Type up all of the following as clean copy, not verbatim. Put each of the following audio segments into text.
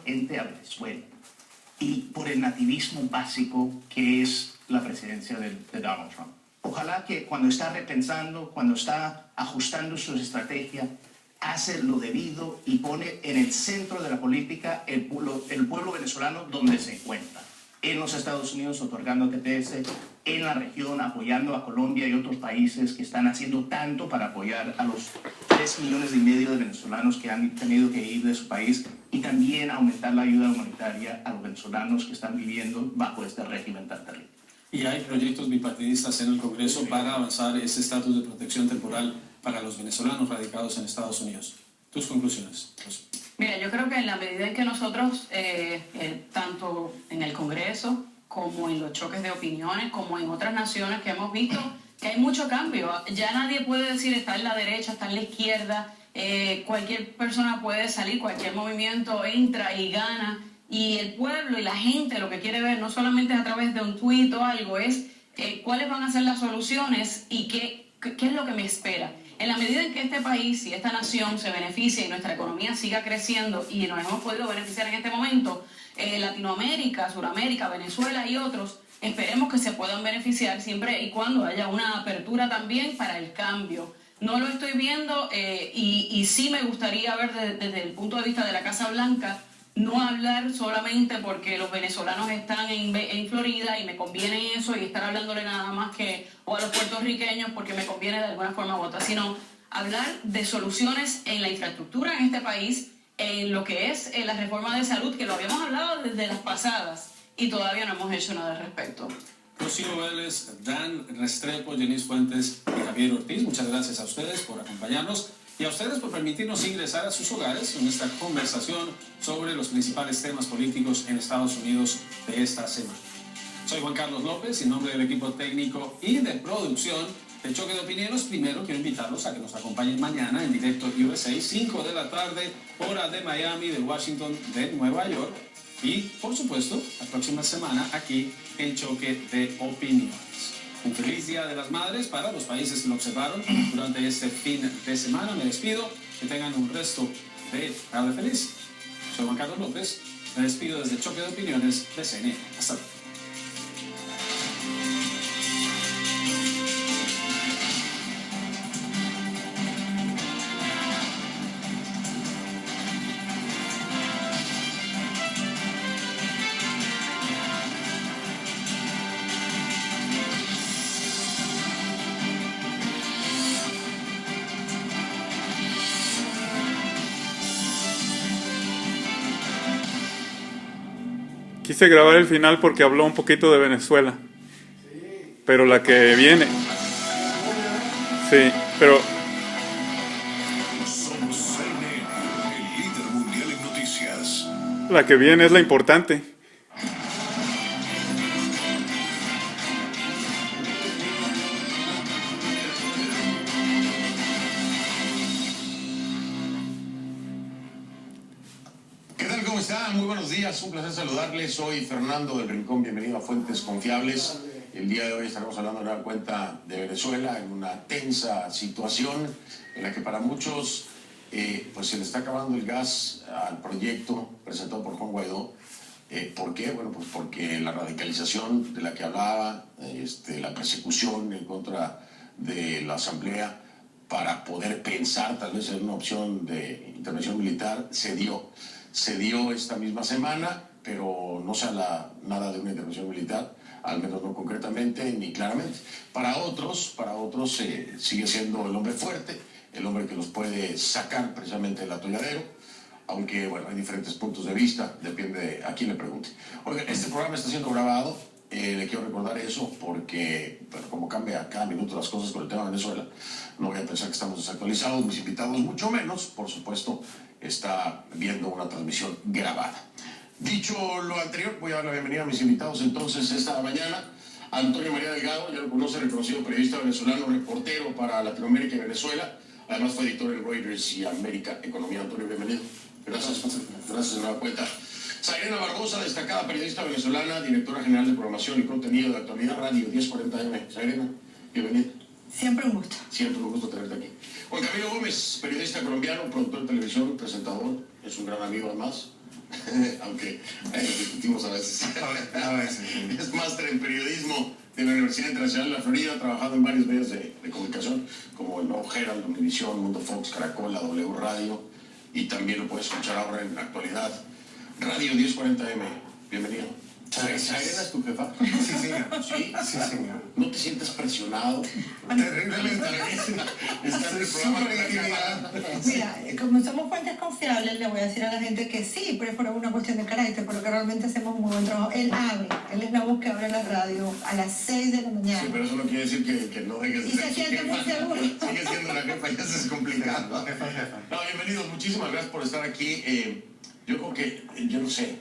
gente a Venezuela y por el nativismo básico que es la presidencia de Donald Trump. Ojalá que cuando está repensando, cuando está ajustando sus estrategias, hace lo debido y pone en el centro de la política el pueblo venezolano donde se encuentra. En los Estados Unidos otorgando TPS, en la región apoyando a Colombia y otros países que están haciendo tanto para apoyar a los 3,5 millones de venezolanos que han tenido que ir de su país, y también aumentar la ayuda humanitaria a los venezolanos que están viviendo bajo este régimen tan terrible. Y hay proyectos bipartidistas en el Congreso para avanzar ese estatus de protección temporal para los venezolanos radicados en Estados Unidos. ¿Tus conclusiones? Mira, yo creo que en la medida en que nosotros, tanto en el Congreso como en los choques de opiniones, como en otras naciones que hemos visto, que hay mucho cambio. Ya nadie puede decir está en la derecha, está en la izquierda, cualquier persona puede salir, cualquier movimiento entra y gana, y el pueblo y la gente lo que quiere ver no solamente a través de un tuit o algo, es cuáles van a ser las soluciones y qué es lo que me espera. En la medida en que este país y esta nación se beneficie y nuestra economía siga creciendo, y nos hemos podido beneficiar en este momento, Latinoamérica, Suramérica, Venezuela y otros, esperemos que se puedan beneficiar siempre y cuando haya una apertura también para el cambio. No lo estoy viendo y sí me gustaría ver desde el punto de vista de la Casa Blanca, no hablar solamente porque los venezolanos están en Florida y me conviene eso, y estar hablándole nada más que o a los puertorriqueños porque me conviene de alguna forma u otra, sino hablar de soluciones en la infraestructura en este país, en lo que es la reforma de salud, que lo habíamos hablado desde las pasadas y todavía no hemos hecho nada al respecto. Rocío Vélez, Dan Restrepo, Jenis Fuentes y Javier Ortiz, muchas gracias a ustedes por acompañarnos y a ustedes por permitirnos ingresar a sus hogares en esta conversación sobre los principales temas políticos en Estados Unidos de esta semana. Soy Juan Carlos López, y en nombre del equipo técnico y de producción de Choque de Opiniones, primero quiero invitarlos a que nos acompañen mañana en directo USA, 5 de la tarde, hora de Miami, de Washington, de Nueva York, y por supuesto, la próxima semana aquí en Choque de Opiniones. Un feliz Día de las Madres para los países que lo observaron durante este fin de semana. Me despido, que tengan un resto de tarde feliz. Soy Juan Carlos López, me despido desde Choque de Opiniones de CNN. Hasta luego. Quise grabar el final porque habló un poquito de Venezuela. Pero la que viene... Sí, pero... Somos CNN, el líder mundial en noticias. La que viene es la importante. Muy buenos días, un placer saludarles. Soy Fernando del Rincón, bienvenido a Fuentes Confiables. El día de hoy estaremos hablando de una cuenta de Venezuela en una tensa situación en la que para muchos pues se le está acabando el gas al proyecto presentado por Juan Guaidó. ¿Por qué? Bueno, pues porque la radicalización de la que hablaba, la persecución en contra de la Asamblea para poder pensar tal vez en una opción de intervención militar se dio esta misma semana, pero no se habla nada de una intervención militar, al menos no concretamente ni claramente. Para otros sigue siendo el hombre fuerte, el hombre que los puede sacar precisamente del atolladero, aunque bueno, hay diferentes puntos de vista, depende a quién le pregunte. Oiga, este programa está siendo grabado, le quiero recordar eso porque, bueno, como cambia cada minuto las cosas con el tema de Venezuela, no voy a pensar que estamos desactualizados, mis invitados mucho menos, por supuesto, está viendo una transmisión grabada. Dicho lo anterior, voy a dar la bienvenida a mis invitados entonces esta mañana. Antonio María Delgado, ya lo conoce, reconocido periodista venezolano, reportero para Latinoamérica y Venezuela. Además fue editor en Reuters y América Economía. Antonio, bienvenido. Gracias de nueva cuenta. Zairena Barbosa, destacada periodista venezolana, directora general de programación y contenido de Actualidad Radio 1040M. Zairena, bienvenida. Siempre un gusto. Siempre un gusto tenerte aquí. Juan Camilo Gómez, periodista colombiano, productor de televisión, presentador, es un gran amigo además. Aunque discutimos a veces. A veces. Es máster en periodismo de la Universidad Internacional de la Florida, ha trabajado en varios medios de comunicación, como el Nuevo Herald, Univisión, Mundo Fox, Caracol, la W Radio, y también lo puedes escuchar ahora en la actualidad. Radio 1040M, bienvenido. ¿Airena es tu jefa? Sí, señor. ¿Sí? Sí, señor. ¿No te sientes presionado? Terriblemente. Está en el programa de la intimidad. Mira, como somos fuentes confiables, le voy a decir a la gente que sí, pero es por una cuestión de carácter, pero que realmente hacemos un muy buen trabajo. Él es la voz que abre la radio a las 6 de la mañana. Sí, pero eso no quiere decir que no dejes de Y ser se su siente muy jefa. seguro. Sigue siendo la jefa, ya se es complicado. Jefa. No, bienvenidos, muchísimas gracias por estar aquí. Yo creo que, yo no sé,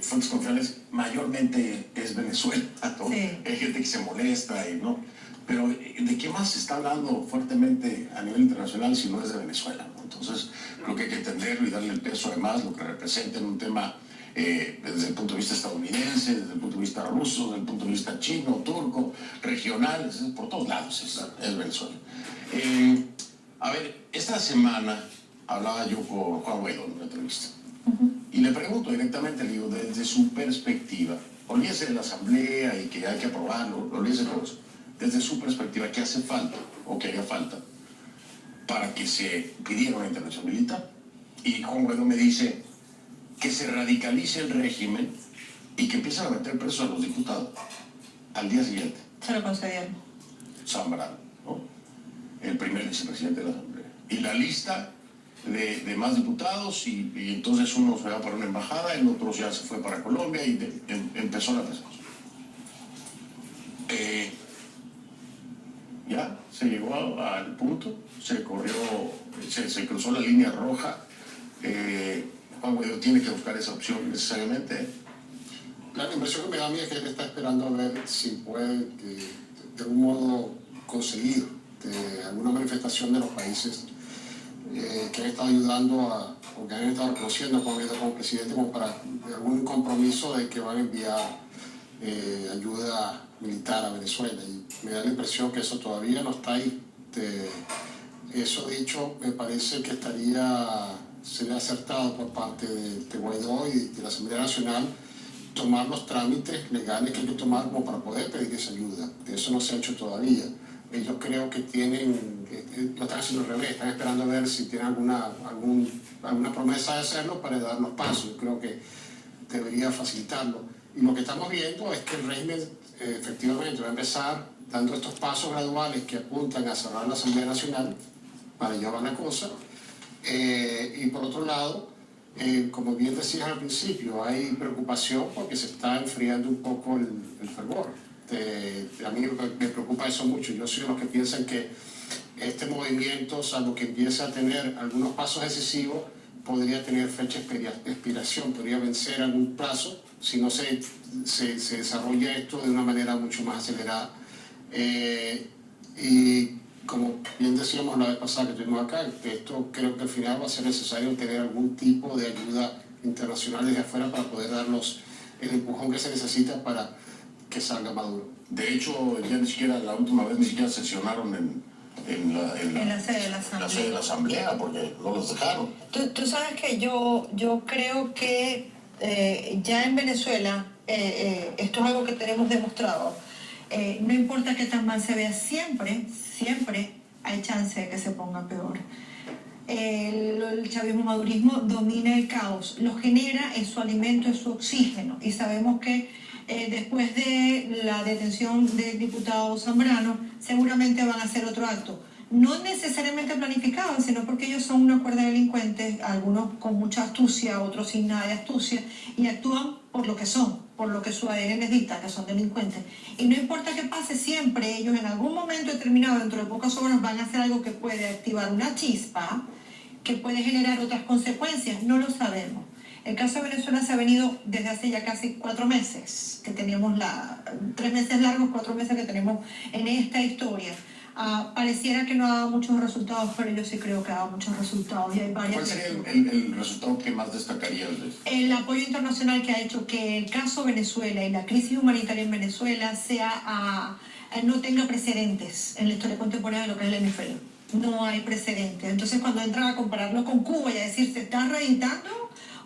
fuentes confiables mayormente es Venezuela, ¿no? Sí. Hay gente que se molesta y no, pero ¿de qué más se está hablando fuertemente a nivel internacional si no es de Venezuela, ¿no? Entonces creo que hay que entenderlo y darle el peso además lo que representa en un tema desde el punto de vista estadounidense, desde el punto de vista ruso, desde el punto de vista chino, turco, regional, por todos lados es Venezuela. A ver, esta semana hablaba yo con Juan Guaidó en una entrevista. Y le pregunto directamente, le digo, desde su perspectiva, olvídese de la asamblea y que hay que aprobarlo, olvídese de todo eso. Desde su perspectiva, ¿qué hace falta o qué haría falta para que se pidiera una intervención militar? Y Juan Guaidó me dice que se radicalice el régimen y que empiecen a meter presos a los diputados. Al día siguiente, Se lo concedieron. Zambrano, ¿no? El primer vicepresidente de la asamblea. Y la lista de más diputados y entonces uno se va para una embajada, el otro ya se fue para Colombia y empezó la persecución. Ya se llegó al punto, se corrió, se cruzó la línea roja. Juan Guaidó tiene que buscar esa opción necesariamente. La impresión que me da a mí es que él está esperando a ver si puede de algún modo conseguir alguna manifestación de los países que han estado ayudando o que han estado reconociendo a Juan Guaidó como presidente, como para algún compromiso de que van a enviar ayuda militar a Venezuela. Y me da la impresión que eso todavía no está ahí. Eso dicho, me parece que sería acertado por parte de Guaidó y de la Asamblea Nacional tomar los trámites legales que hay que tomar como para poder pedir esa ayuda. Eso no se ha hecho todavía. Ellos creo que lo están haciendo al revés, están esperando a ver si tienen alguna promesa de hacerlo para dar los pasos. Yo creo que debería facilitarlo. Y lo que estamos viendo es que el régimen efectivamente va a empezar dando estos pasos graduales que apuntan a cerrar la Asamblea Nacional para llevar la cosa. Y por otro lado, como bien decías al principio, hay preocupación porque se está enfriando un poco el fervor. A mí me preocupa eso mucho. Yo soy de los que piensan que este movimiento, salvo que empiece a tener algunos pasos decisivos, podría tener fecha de expiración, podría vencer algún plazo si no se desarrolla esto de una manera mucho más acelerada. Y como bien decíamos la vez pasada que estuvimos acá, esto creo que al final va a ser necesario tener algún tipo de ayuda internacional desde afuera para poder darnos el empujón que se necesita para que salga Maduro. De hecho, ya ni siquiera la última vez ni siquiera sesionaron en la sede de la Asamblea. La sede de la Asamblea, porque no los dejaron. Tú sabes que yo creo que ya en Venezuela, esto es algo que tenemos demostrado, no importa qué tan mal se vea, siempre hay chance de que se ponga peor. El chavismo madurismo domina el caos, lo genera, es su alimento, es su oxígeno, y sabemos que después de la detención del diputado Zambrano seguramente van a hacer otro acto, no necesariamente planificado, sino porque ellos son una cuerda de delincuentes, algunos con mucha astucia, otros sin nada de astucia, y actúan por lo que son, por lo que su ADN les dicta, que son delincuentes. Y no importa qué pase, siempre ellos en algún momento determinado, dentro de pocas horas, van a hacer algo que puede activar una chispa, que puede generar otras consecuencias, no lo sabemos. El caso de Venezuela se ha venido desde hace ya casi 4 meses, que teníamos 3 meses largos, 4 meses que tenemos en esta historia. Pareciera que no ha dado muchos resultados, pero yo sí creo que ha dado muchos resultados. Y hay varias. ¿Cuál sería el resultado que más destacarías de esto? El apoyo internacional que ha hecho que el caso Venezuela y la crisis humanitaria en Venezuela no tenga precedentes en la historia contemporánea de lo que es el hemisferio. No hay precedentes. Entonces, cuando entran a compararlo con Cuba y a decir, ¿se está reeditando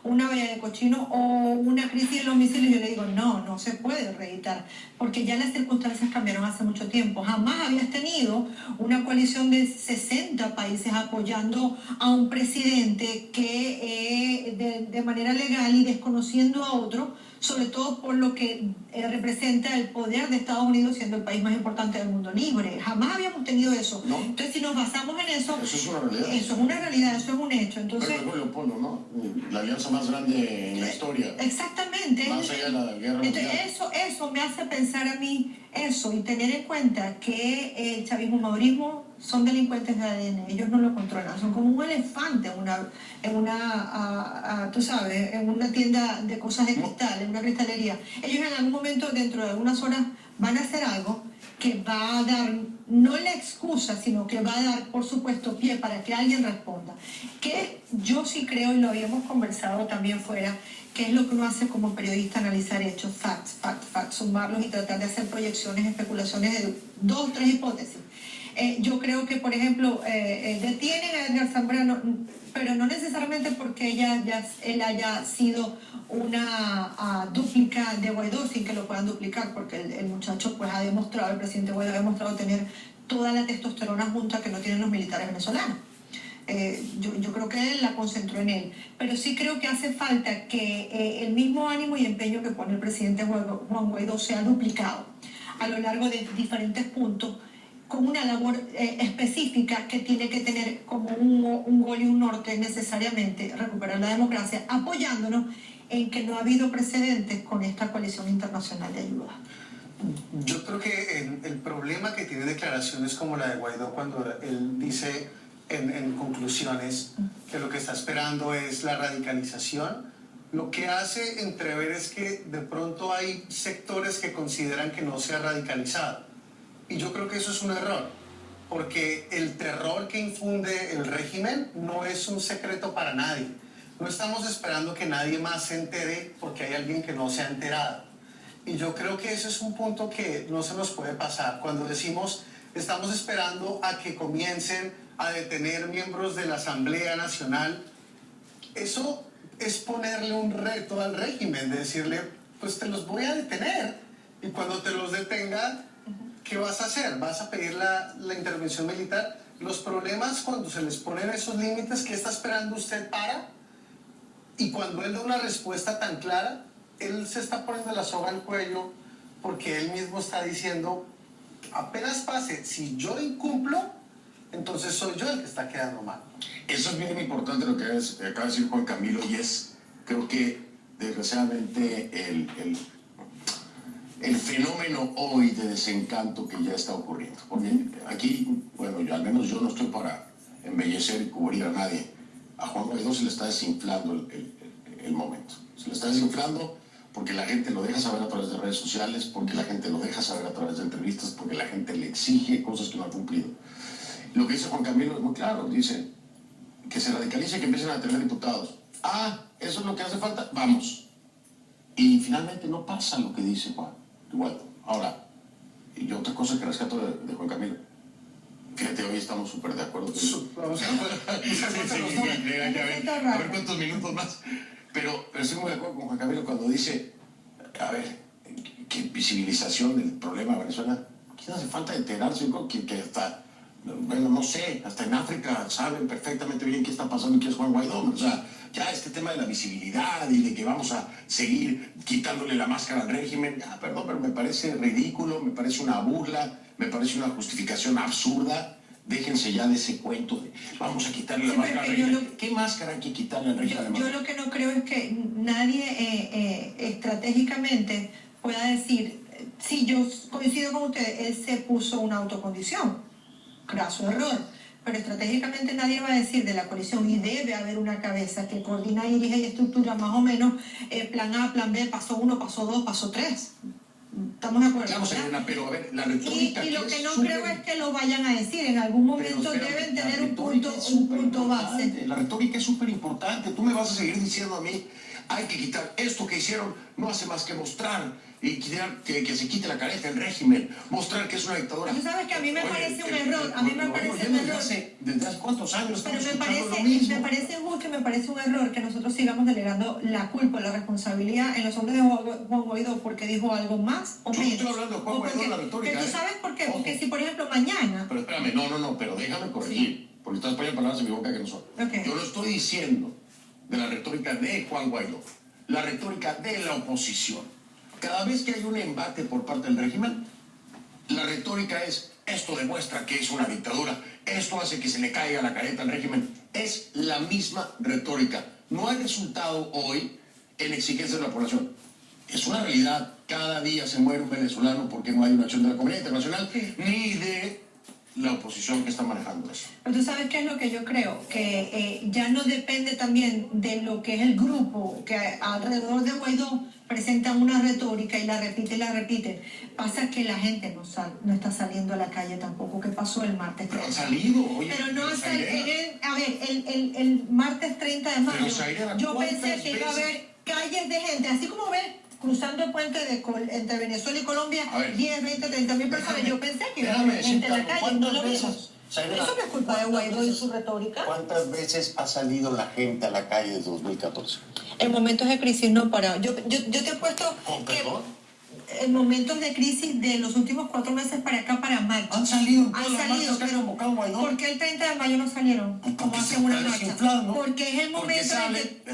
una valla de cochino o una crisis de los misiles, yo le digo, no se puede reeditar, porque ya las circunstancias cambiaron hace mucho tiempo. Jamás habías tenido una coalición de 60 países apoyando a un presidente que de manera legal y desconociendo a otro, sobre todo por lo que representa el poder de Estados Unidos siendo el país más importante del mundo libre. Jamás habíamos tenido eso. No. Entonces, si nos basamos en eso... Eso es una realidad. Eso es una realidad, eso es un hecho. Entonces, Pero Leopoldo, ¿no? La alianza más grande en la historia. Exactamente. Más allá de la guerra Entonces, mundial. eso me hace pensar a mí eso y tener en cuenta que el chavismo y madurismo son delincuentes de ADN. Ellos no lo controlan. Son como un elefante tú sabes, en una tienda de cosas de cristal, en una cristalería. Ellos en algún momento, dentro de algunas horas, van a hacer algo que va a dar, no la excusa, sino que va a dar, por supuesto, pie para que alguien responda. Que yo sí creo, y lo habíamos conversado también fuera, que es lo que uno hace como periodista, analizar hechos, facts, sumarlos y tratar de hacer proyecciones, especulaciones de 2 o 3 hipótesis. Yo creo que, por ejemplo, detienen a Edgar Zambrano, pero no necesariamente porque él haya sido una dúplica de Guaidó, sin que lo puedan duplicar, porque el muchacho pues ha demostrado, el presidente Guaidó ha demostrado tener toda la testosterona junta que no tienen los militares venezolanos. Yo creo que él la concentró en él, pero sí creo que hace falta que el mismo ánimo y empeño que pone el presidente Juan Guaidó sea duplicado a lo largo de diferentes puntos, con una labor específica que tiene que tener como un gol y un norte necesariamente, recuperar la democracia, apoyándonos en que no ha habido precedentes con esta coalición internacional de ayuda. Yo creo que el problema que tiene declaraciones como la de Guaidó, cuando él dice en conclusiones que lo que está esperando es la radicalización, lo que hace entrever es que de pronto hay sectores que consideran que no se ha radicalizado. Y yo creo que eso es un error, porque el terror que infunde el régimen no es un secreto para nadie. No estamos esperando que nadie más se entere porque hay alguien que no se ha enterado. Y yo creo que ese es un punto que no se nos puede pasar. Cuando decimos, estamos esperando a que comiencen a detener miembros de la Asamblea Nacional, eso es ponerle un reto al régimen, de decirle, pues te los voy a detener. Y cuando te los detenga, ¿qué vas a hacer? ¿Vas a pedir la intervención militar? Los problemas cuando se les ponen esos límites, ¿qué está esperando usted para? Y cuando él da una respuesta tan clara, él se está poniendo la soga al cuello porque él mismo está diciendo, apenas pase, si yo incumplo, entonces soy yo el que está quedando mal. Eso es bien importante lo que acaba de decir Juan Camilo, y creo que desgraciadamente el fenómeno hoy de desencanto que ya está ocurriendo. Porque aquí, bueno, al menos yo no estoy para embellecer y cubrir a nadie. A Juan Guaidó se le está desinflando el momento. Se le está desinflando porque la gente lo deja saber a través de redes sociales, porque la gente lo deja saber a través de entrevistas, porque la gente le exige cosas que no ha cumplido. Lo que dice Juan Camilo es muy claro, dice que se radicalice y que empiecen a tener diputados. Eso es lo que hace falta, vamos. Y finalmente no pasa lo que dice Juan. Igual. Ahora, y otra cosa que rescato de Juan Camilo. Fíjate, hoy estamos súper de acuerdo. Vamos a ver cuántos minutos más. Pero estoy muy de acuerdo con Juan Camilo cuando dice, a ver, qué visibilización del problema de Venezuela. Aquí no hace falta enterarse, yo creo que hasta, bueno, no sé, hasta en África saben perfectamente bien qué está pasando y qué es Juan Guaidó. O sea, ya este tema de la visibilidad y de que vamos a seguir quitándole la máscara al régimen, perdón, pero me parece ridículo, me parece una burla, me parece una justificación absurda. Déjense ya de ese cuento de vamos a quitarle la máscara al régimen. ¿Qué máscara hay que quitarle al régimen? Yo lo que no creo es que nadie estratégicamente pueda decir, sí, yo coincido con ustedes, él se puso una autocondición, graso error. Pero estratégicamente nadie va a decir de la coalición, y debe haber una cabeza que coordina, dirige y estructura más o menos plan A, plan B, paso 1, paso 2, paso 3. ¿Estamos de acuerdo? Claro, Serena, pero a ver, la retórica... Y lo que no creo es que lo vayan a decir. En algún momento deben tener un punto base. La retórica es súper importante. Tú me vas a seguir diciendo a mí, hay que quitar esto que hicieron, no hace más que mostrar y que se quite la careta el régimen, mostrar que es una dictadura. Tú sabes que a mí me parece un error, a mí me parece un error. ¿Desde hace cuántos años Pero estamos me escuchando lo mismo? parece justo y me parece un error que nosotros sigamos delegando la culpa, la responsabilidad en los hombres de Juan Guaidó porque dijo algo más o Yo no menos. estoy hablando de Juan Guaidó en la retórica. Pero tú sabes por qué, porque si por ejemplo mañana... Pero espérame, no, pero déjame corregir, porque estás poniendo palabras en mi boca que no son. Okay. Yo no estoy diciendo de la retórica de Juan Guaidó, la retórica de la oposición. Cada vez que hay un embate por parte del régimen, la retórica es, esto demuestra que es una dictadura, esto hace que se le caiga la careta al régimen. Es la misma retórica. No hay resultado hoy en exigencias de la población. Es una realidad. Cada día se muere un venezolano porque no hay una acción de la comunidad internacional ni de la oposición que está manejando eso. Pero tú sabes qué es lo que yo creo, que ya no depende también de lo que es el grupo, que alrededor de Guaidó presentan una retórica y la repiten. Pasa que la gente no está saliendo a la calle tampoco. ¿Qué pasó el martes? Pero han salido, oye. Pero no hasta el martes 30 de mayo. Yo pensé que iba a haber calles de gente, así como ves cruzando el puente entre Venezuela y Colombia, 10, 20, 30 mil personas. Yo pensé que iba a haber gente en la calle, no lo vimos. Eso no es culpa de Guaidó y su retórica. ¿Cuántas veces ha salido la gente a la calle desde 2014? En momentos de crisis no para. Yo te apuesto que en momentos de crisis de los últimos 4 meses para acá, para marcha. Han salido pero ¿por qué el 30 de mayo no salieron? Como hacen una marcha. Porque es el momento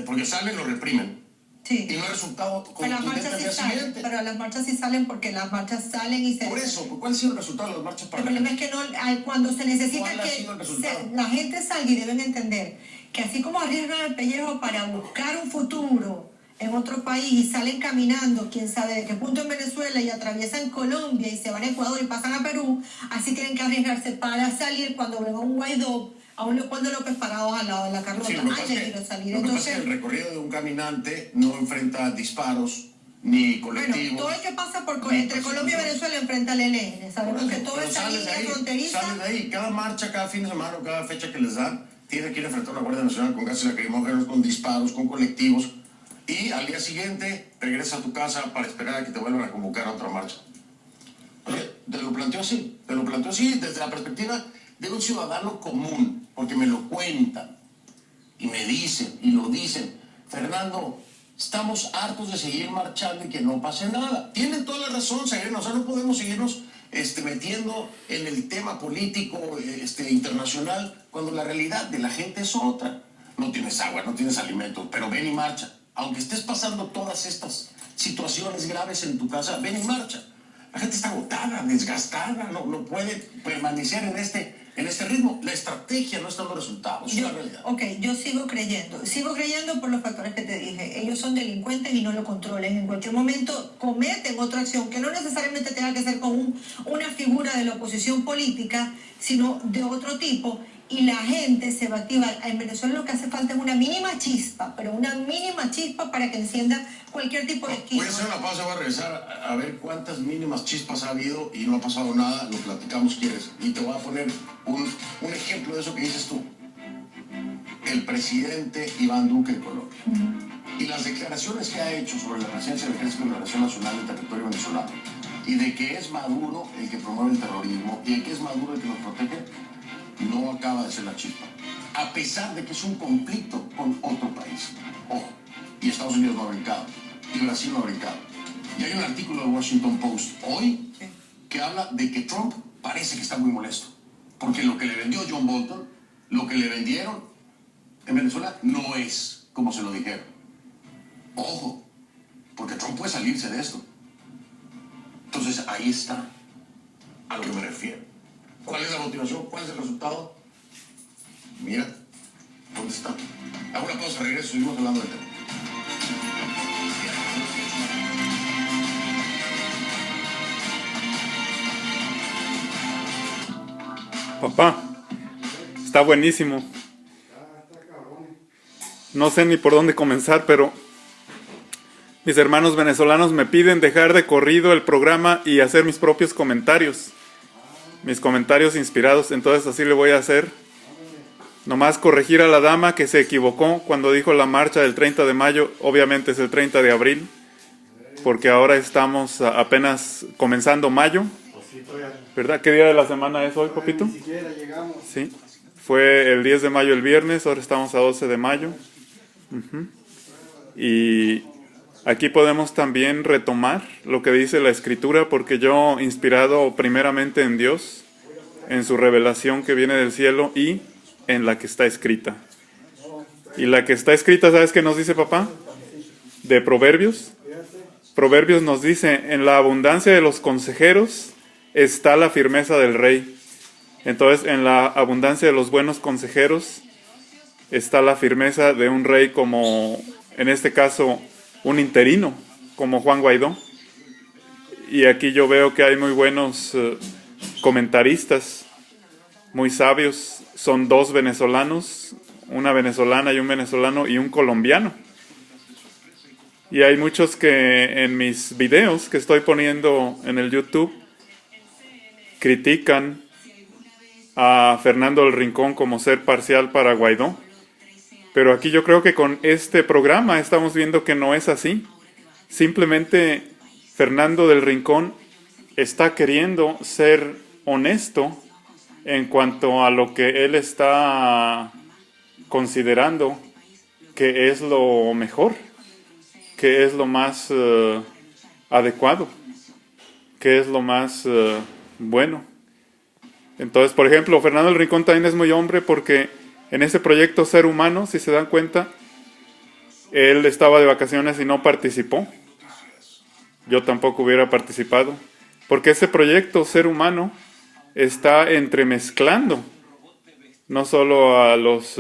porque salen, lo reprimen. Sí. Y no hay resultado pero las contundente marchas al sí día salen, siguiente. pero las marchas sí salen porque las marchas salen y se... Por eso, ¿cuál ha sido el resultado de las marchas para El problema es que cuando se necesita ¿Cuál ha sido el resultado? la gente salga y deben entender que así como arriesgan el pellejo para buscar un futuro en otro país y salen caminando, quién sabe de qué punto en Venezuela y atraviesan Colombia y se van a Ecuador y pasan a Perú, así tienen que arriesgarse para salir cuando venga un Guaidó, a un Leopoldo López parados al lado de la Carlota. Sí, lo que pasa es que el recorrido de un caminante no enfrenta disparos ni colectivos. Bueno, todo el que pasa entre Colombia y Venezuela enfrenta al ELN. Sabemos que toda esa línea fronteriza... Salen de ahí. Cada marcha, cada fin de semana, cada fecha que les dan, tiene que ir a enfrentar a la Guardia Nacional con gases lacrimógenos, con disparos, con colectivos. Y al día siguiente regresa a tu casa para esperar a que te vuelvan a convocar a otra marcha. Oye, te lo planteo así desde la perspectiva de un ciudadano común, porque me lo cuentan y me dicen y lo dicen. Fernando, estamos hartos de seguir marchando y que no pase nada. Tienen toda la razón, Serena, o sea, no podemos seguirnos metiendo en el tema político internacional cuando la realidad de la gente es otra. No tienes agua, no tienes alimentos, pero ven y marcha. Aunque estés pasando todas estas situaciones graves en tu casa, ven y marcha. La gente está agotada, desgastada, no puede permanecer en este ritmo. La estrategia no está dando resultados, es una realidad. Ok, yo sigo creyendo por los factores que te dije. Ellos son delincuentes y no lo controlen. En cualquier momento cometen otra acción que no necesariamente tenga que ser con una figura de la oposición política, sino de otro tipo. Y la gente se va a activar. En Venezuela lo que hace falta es una mínima chispa, pero una mínima chispa para que encienda cualquier tipo de esquina. Voy a hacer una pausa, voy a regresar a ver cuántas mínimas chispas ha habido y no ha pasado nada, lo platicamos quieres. Y te voy a poner un ejemplo de eso que dices tú. El presidente Iván Duque de Colombia. Y las declaraciones que ha hecho sobre la presencia del Ejército de Liberación Nacional en el territorio venezolano. Y de que es Maduro el que promueve el terrorismo y de que es Maduro el que nos protege. No acaba de ser la chispa, a pesar de que es un conflicto con otro país. Ojo, y Estados Unidos no ha brincado, y Brasil no ha brincado. Y hay un artículo del Washington Post hoy que habla de que Trump parece que está muy molesto, porque lo que le vendió John Bolton, lo que le vendieron en Venezuela, no es como se lo dijeron. Ojo, porque Trump puede salirse de esto. Entonces ahí está a lo que me refiero. ¿Cuál es la motivación? ¿Cuál es el resultado? Mira, ¿dónde está? Hago una pausa, regreso, seguimos hablando del tema. Papá, está buenísimo. No sé ni por dónde comenzar, pero mis hermanos venezolanos me piden dejar de corrido el programa y hacer mis propios comentarios. Mis comentarios inspirados, entonces así le voy a hacer. Nomás corregir a la dama que se equivocó cuando dijo la marcha del 30 de mayo, obviamente es el 30 de abril, porque ahora estamos apenas comenzando mayo, ¿verdad? ¿Qué día de la semana es hoy, papito? Ni siquiera llegamos. Sí, fue el 10 de mayo el viernes, ahora estamos a 12 de mayo. Y aquí podemos también retomar lo que dice la Escritura, porque yo, inspirado primeramente en Dios, en su revelación que viene del cielo y en la que está escrita. Y la que está escrita, ¿sabes qué nos dice, papá? De Proverbios. Proverbios nos dice, en la abundancia de los consejeros está la firmeza del rey. Entonces, en la abundancia de los buenos consejeros está la firmeza de un rey como, en este caso, un interino, como Juan Guaidó. Y aquí yo veo que hay muy buenos comentaristas, muy sabios. Son dos venezolanos, una venezolana y un venezolano y un colombiano. Y hay muchos que en mis videos que estoy poniendo en el YouTube critican a Fernando del Rincón como ser parcial para Guaidó. Pero aquí yo creo que con este programa estamos viendo que no es así. Simplemente Fernando del Rincón está queriendo ser honesto en cuanto a lo que él está considerando que es lo mejor, que es lo más adecuado, que es lo más bueno. Entonces, por ejemplo, Fernando del Rincón también es muy hombre porque en ese proyecto Ser Humano, si se dan cuenta, él estaba de vacaciones y no participó. Yo tampoco hubiera participado, porque ese proyecto Ser Humano está entremezclando no solo a los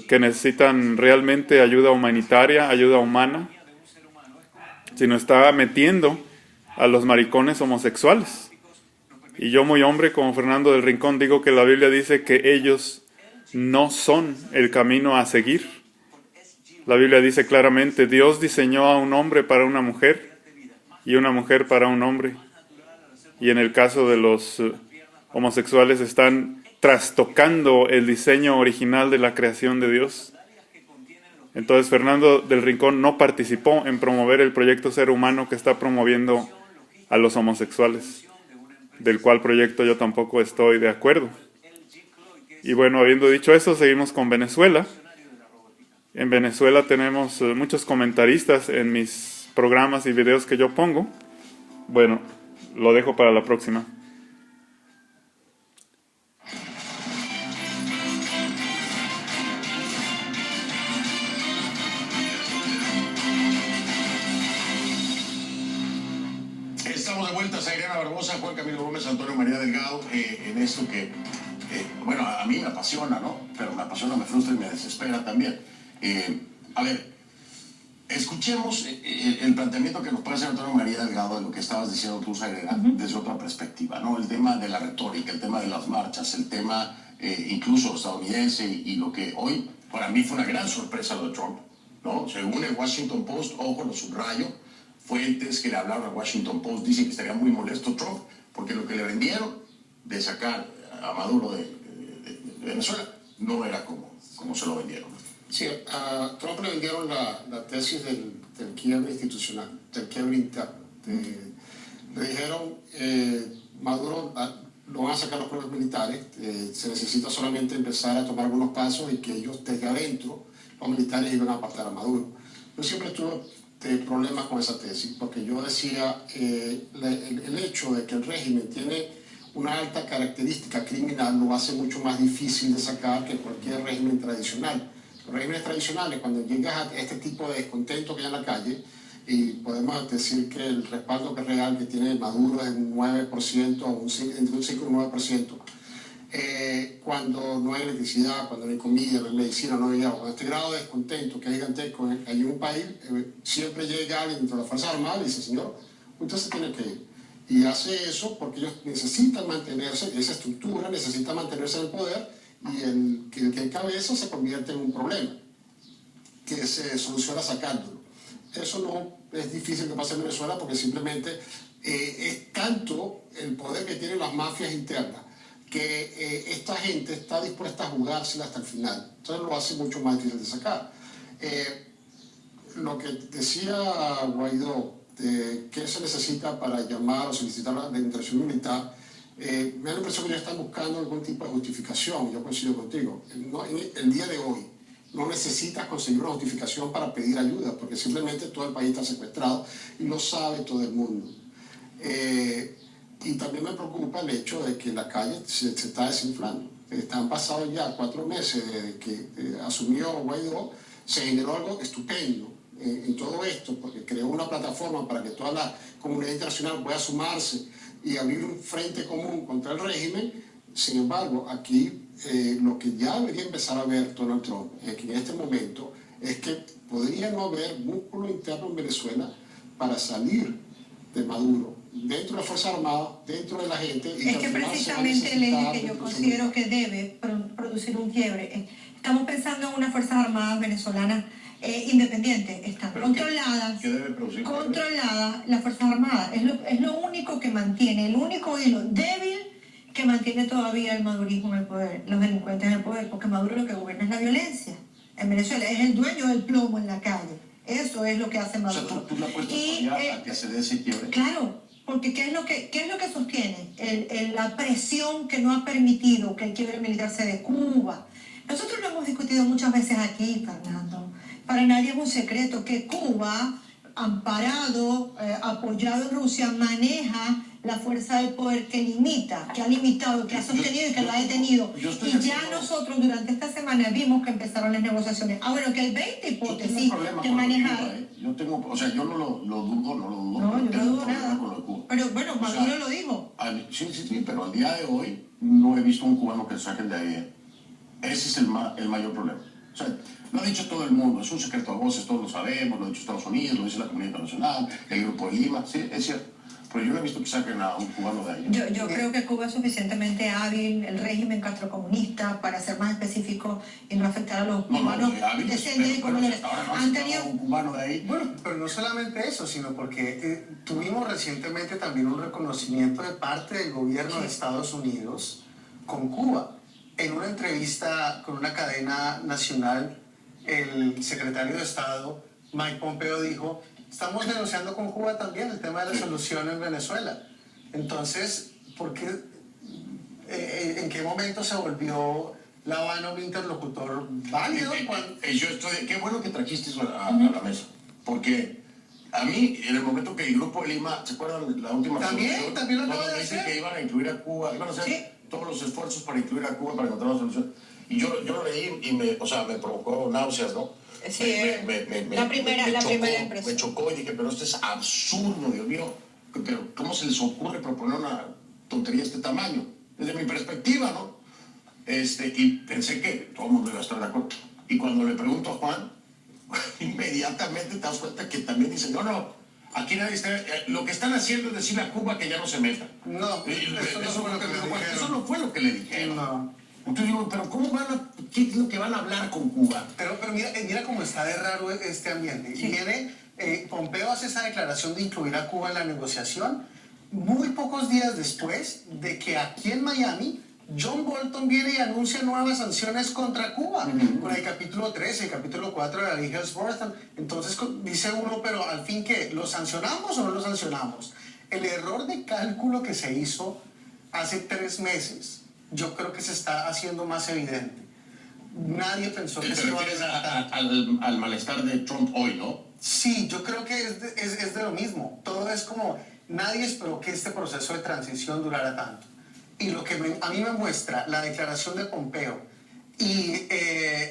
que necesitan realmente ayuda humanitaria, ayuda humana, sino está metiendo a los maricones homosexuales. Y yo, muy hombre como Fernando del Rincón, digo que la Biblia dice que ellos no son el camino a seguir. La Biblia dice claramente, Dios diseñó a un hombre para una mujer y una mujer para un hombre. Y en el caso de los homosexuales están trastocando el diseño original de la creación de Dios. Entonces Fernando del Rincón no participó en promover el proyecto Ser Humano que está promoviendo a los homosexuales, del cual proyecto yo tampoco estoy de acuerdo. Y bueno, habiendo dicho eso, seguimos con Venezuela. En Venezuela tenemos muchos comentaristas en mis programas y videos que yo pongo. Bueno, lo dejo para la próxima. Estamos de vuelta, Zairena Barbosa, Juan Camilo Gómez, Antonio María Delgado, en esto que, bueno, a mí me apasiona, ¿no? Pero me apasiona, me frustra y me desespera también. A ver, escuchemos el planteamiento que nos puede hacer Antonio María Delgado de lo que estabas diciendo tú, Zairena, desde otra perspectiva, ¿no? El tema de la retórica, el tema de las marchas, el tema incluso estadounidense y lo que hoy para mí fue una gran sorpresa lo de Trump, ¿no? Según el Washington Post, ojo, lo subrayo, fuentes que le hablaron al Washington Post dicen que estaría muy molesto Trump porque lo que le vendieron de sacar a Maduro de Venezuela no era como se lo vendieron. Sí, a Trump le vendieron la tesis del quiebre institucional, del quiebre interno. Le dijeron, Maduro lo van a sacar los propios militares, se necesita solamente empezar a tomar algunos pasos y que ellos desde adentro, los militares iban a apartar a Maduro. Yo siempre tuve problemas con esa tesis, porque yo decía, el hecho de que el régimen tiene una alta característica criminal lo hace mucho más difícil de sacar que cualquier régimen tradicional. Los regímenes tradicionales, cuando llegas a este tipo de descontento que hay en la calle, y podemos decir que el respaldo real que tiene Maduro es un 9%, entre un 5 y un 9%, cuando no hay electricidad, cuando no hay comida, no hay medicina, no hay agua, con este grado de descontento que hay gigantesco en un país, siempre llega alguien dentro de las Fuerzas Armadas y dice, señor, usted se tiene que ir. Y hace eso porque ellos necesitan mantenerse, esa estructura necesita mantenerse en el poder, y el que encabeza se convierte en un problema que se soluciona sacándolo. Eso no es difícil que pase en Venezuela porque simplemente es tanto el poder que tienen las mafias internas que esta gente está dispuesta a jugársela hasta el final. Entonces lo hace mucho más difícil de sacar. Lo que decía Guaidó, qué se necesita para llamar o solicitar la intervención militar, me da la impresión que ya están buscando algún tipo de justificación. Yo coincido contigo. El día de hoy no necesitas conseguir una justificación para pedir ayuda, porque simplemente todo el país está secuestrado y lo sabe todo el mundo. Y también me preocupa el hecho de que la calle se está desinflando. Han pasado ya 4 meses desde que asumió Guaidó, se generó algo estupendo en todo esto, porque creó una plataforma para que toda la comunidad internacional pueda sumarse y abrir un frente común contra el régimen. Sin embargo, aquí lo que ya debería empezar a ver Donald Trump que en este momento es que podría no haber músculo interno en Venezuela para salir de Maduro, dentro de la Fuerza Armada, dentro de la gente. Y es que precisamente el eje que yo considero que debe producir un quiebre. Estamos pensando en unas Fuerzas Armadas venezolanas independientes, están controladas. ¿Qué debe producir? Controladas las Fuerzas Armadas. Es lo único que mantiene, el único hilo débil que mantiene todavía el madurismo en el poder, los delincuentes en el poder, porque Maduro lo que gobierna es la violencia. En Venezuela es el dueño del plomo en la calle. Eso es lo que hace Maduro. O sea, tú la puedes todavía a que se dé ese quiebre. Claro, porque ¿qué es lo que sostiene? La presión que no ha permitido que el quiebre militar se dé. Cuba. Nosotros lo hemos discutido muchas veces aquí, Fernando. Para nadie es un secreto que Cuba, amparado, apoyado en Rusia, maneja la fuerza del poder que limita, que ha limitado, que ha sostenido y que lo ha detenido. Y ya nosotros durante esta semana vimos que empezaron las negociaciones. Ah, bueno, que hay 20 hipótesis de manejar. Yo no lo dudo. No, yo no dudo nada. Pero bueno, Maduro lo dijo. Sí, pero al día de hoy no he visto un cubano que saquen de ahí. Ese es el mayor problema. O sea, lo ha dicho todo el mundo, es un secreto a voces, todos lo sabemos, lo ha dicho Estados Unidos, lo dice la comunidad internacional, el Grupo de Lima, sí, es cierto. Pero yo no he visto que saquen a un cubano de ahí. Yo creo que Cuba es suficientemente hábil, el régimen castrocomunista, para ser más específico y no afectar a los cubanos. Han tenido un cubano de ahí. Bueno, pero no solamente eso, sino porque tuvimos recientemente también un reconocimiento de parte del gobierno de Estados Unidos con Cuba. En una entrevista con una cadena nacional, el secretario de Estado, Mike Pompeo, dijo: estamos negociando con Cuba también el tema de la solución en Venezuela. Entonces, ¿por qué, en qué momento se volvió La Habana un interlocutor válido? Qué bueno que trajiste eso a la mesa, porque a mí, en el momento que el Grupo de Lima, ¿se acuerdan la última También lo acabo de decir que iban a incluir a Cuba, iban a hacer todos los esfuerzos para incluir a Cuba para encontrar una solución. Y yo lo leí y me provocó náuseas, ¿no? Sí, la primera impresión. Me chocó y dije, pero esto es absurdo, Dios mío. Pero ¿cómo se les ocurre proponer una tontería de este tamaño? Desde mi perspectiva, ¿no? Y pensé que todo el mundo iba a estar de acuerdo. Y cuando le pregunto a Juan, inmediatamente te das cuenta que también dice, no, aquí nadie está... lo que están haciendo es decirle a Cuba que ya no se meta. No, eso no fue lo que le dijeron. No. Entonces digo, pero ¿qué es lo que van a hablar con Cuba? Pero mira cómo está de raro este ambiente. Sí. Viene, Pompeo hace esa declaración de incluir a Cuba en la negociación muy pocos días después de que aquí en Miami John Bolton viene y anuncia nuevas sanciones contra Cuba, con el capítulo 13, el capítulo 4 de la ley Helms-Burton. Entonces dice uno, pero al fin, ¿qué? ¿Lo sancionamos o no lo sancionamos? El error de cálculo que se hizo hace 3 meses, yo creo que se está haciendo más evidente. Nadie pensó que se iba a refiere al malestar de Trump hoy, ¿no? Sí, yo creo que es de lo mismo. Todo es como, nadie esperó que este proceso de transición durara tanto. Y lo que a mí me muestra la declaración de Pompeo y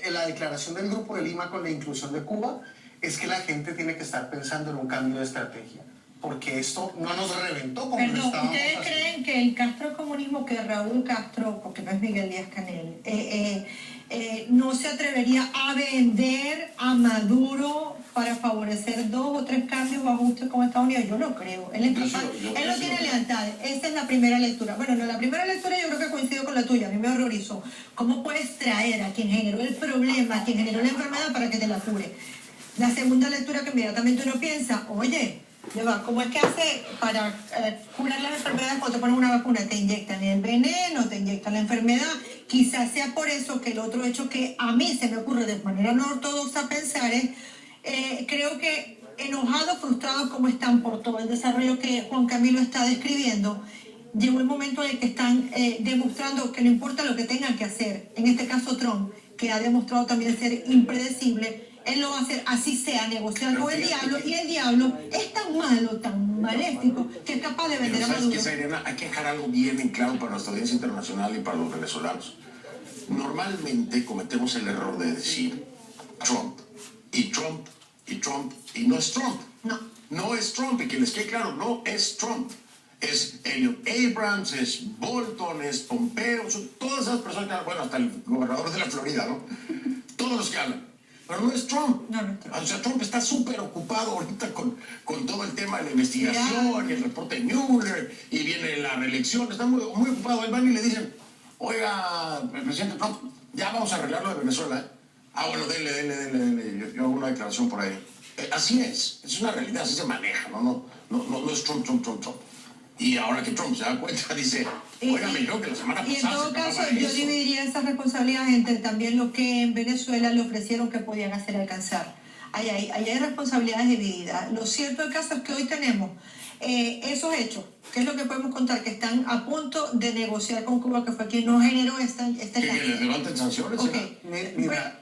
la declaración del Grupo de Lima con la inclusión de Cuba es que la gente tiene que estar pensando en un cambio de estrategia, porque esto no nos reventó como lo estábamos ¿ustedes creen que el castrocomunismo, que Raúl Castro, porque no es Miguel Díaz-Canel, no se atrevería a vender a Maduro para favorecer 2 o 3 cambios o ajustes con Estados Unidos? Yo lo creo. Él es capaz, él no tiene lealtades. Esa es la primera lectura. Bueno, no, la primera lectura yo creo que coincido con la tuya. A mí me horrorizó. ¿Cómo puedes traer a quien generó el problema, a quien generó la enfermedad para que te la cure? La segunda lectura, que inmediatamente uno piensa, oye, Ya va, ¿cómo es que hace para curar las enfermedades cuando te ponen una vacuna? Te inyectan el veneno, te inyectan la enfermedad. Quizás sea por eso que el otro hecho que a mí se me ocurre de manera no ortodoxa pensar es, creo que enojados, frustrados como están por todo el desarrollo que Juan Camilo está describiendo, llegó el momento en el que están demostrando que no importa lo que tengan que hacer, en este caso Trump, que ha demostrado también ser impredecible, él lo va a hacer así sea, negociar con el diablo, y el diablo es tan malo, tan maléfico, que es capaz de vender a Maduro. ¿Sabes qué, Zairena? Hay que dejar algo bien en claro para nuestra audiencia internacional y para los venezolanos. Normalmente cometemos el error de decir Trump, y Trump, y Trump, y no es Trump. No. No es Trump, y que les quede claro, no es Trump. Es Elliot Abrams, es Bolton, es Pompeo, son todas esas personas que hablan, bueno, hasta el gobernador de la Florida, ¿no? Todos los que hablan. Pero no es Trump. No, no es Trump. O sea, Trump está súper ocupado ahorita con todo el tema de la investigación, y el reporte de Mueller, y viene la reelección, está muy, muy ocupado. Ahí van y le dicen, oiga, presidente Trump, ya vamos a arreglar lo de Venezuela, ¿eh? Ah, bueno, dele. Yo hago una declaración por ahí. Así es una realidad, así se maneja, no es Trump. Y ahora que Trump se da cuenta, dice, oiga, me dijo que la semana pasada... Y en todo caso, yo dividiría esas responsabilidades entre también lo que en Venezuela le ofrecieron que podían hacer alcanzar. Ahí hay responsabilidades divididas. Lo cierto del caso es que hoy tenemos esos hechos, que es lo que podemos contar, que están a punto de negociar con Cuba, que fue quien no generó esta ¿Que les levanten sanciones? Okay. Mira,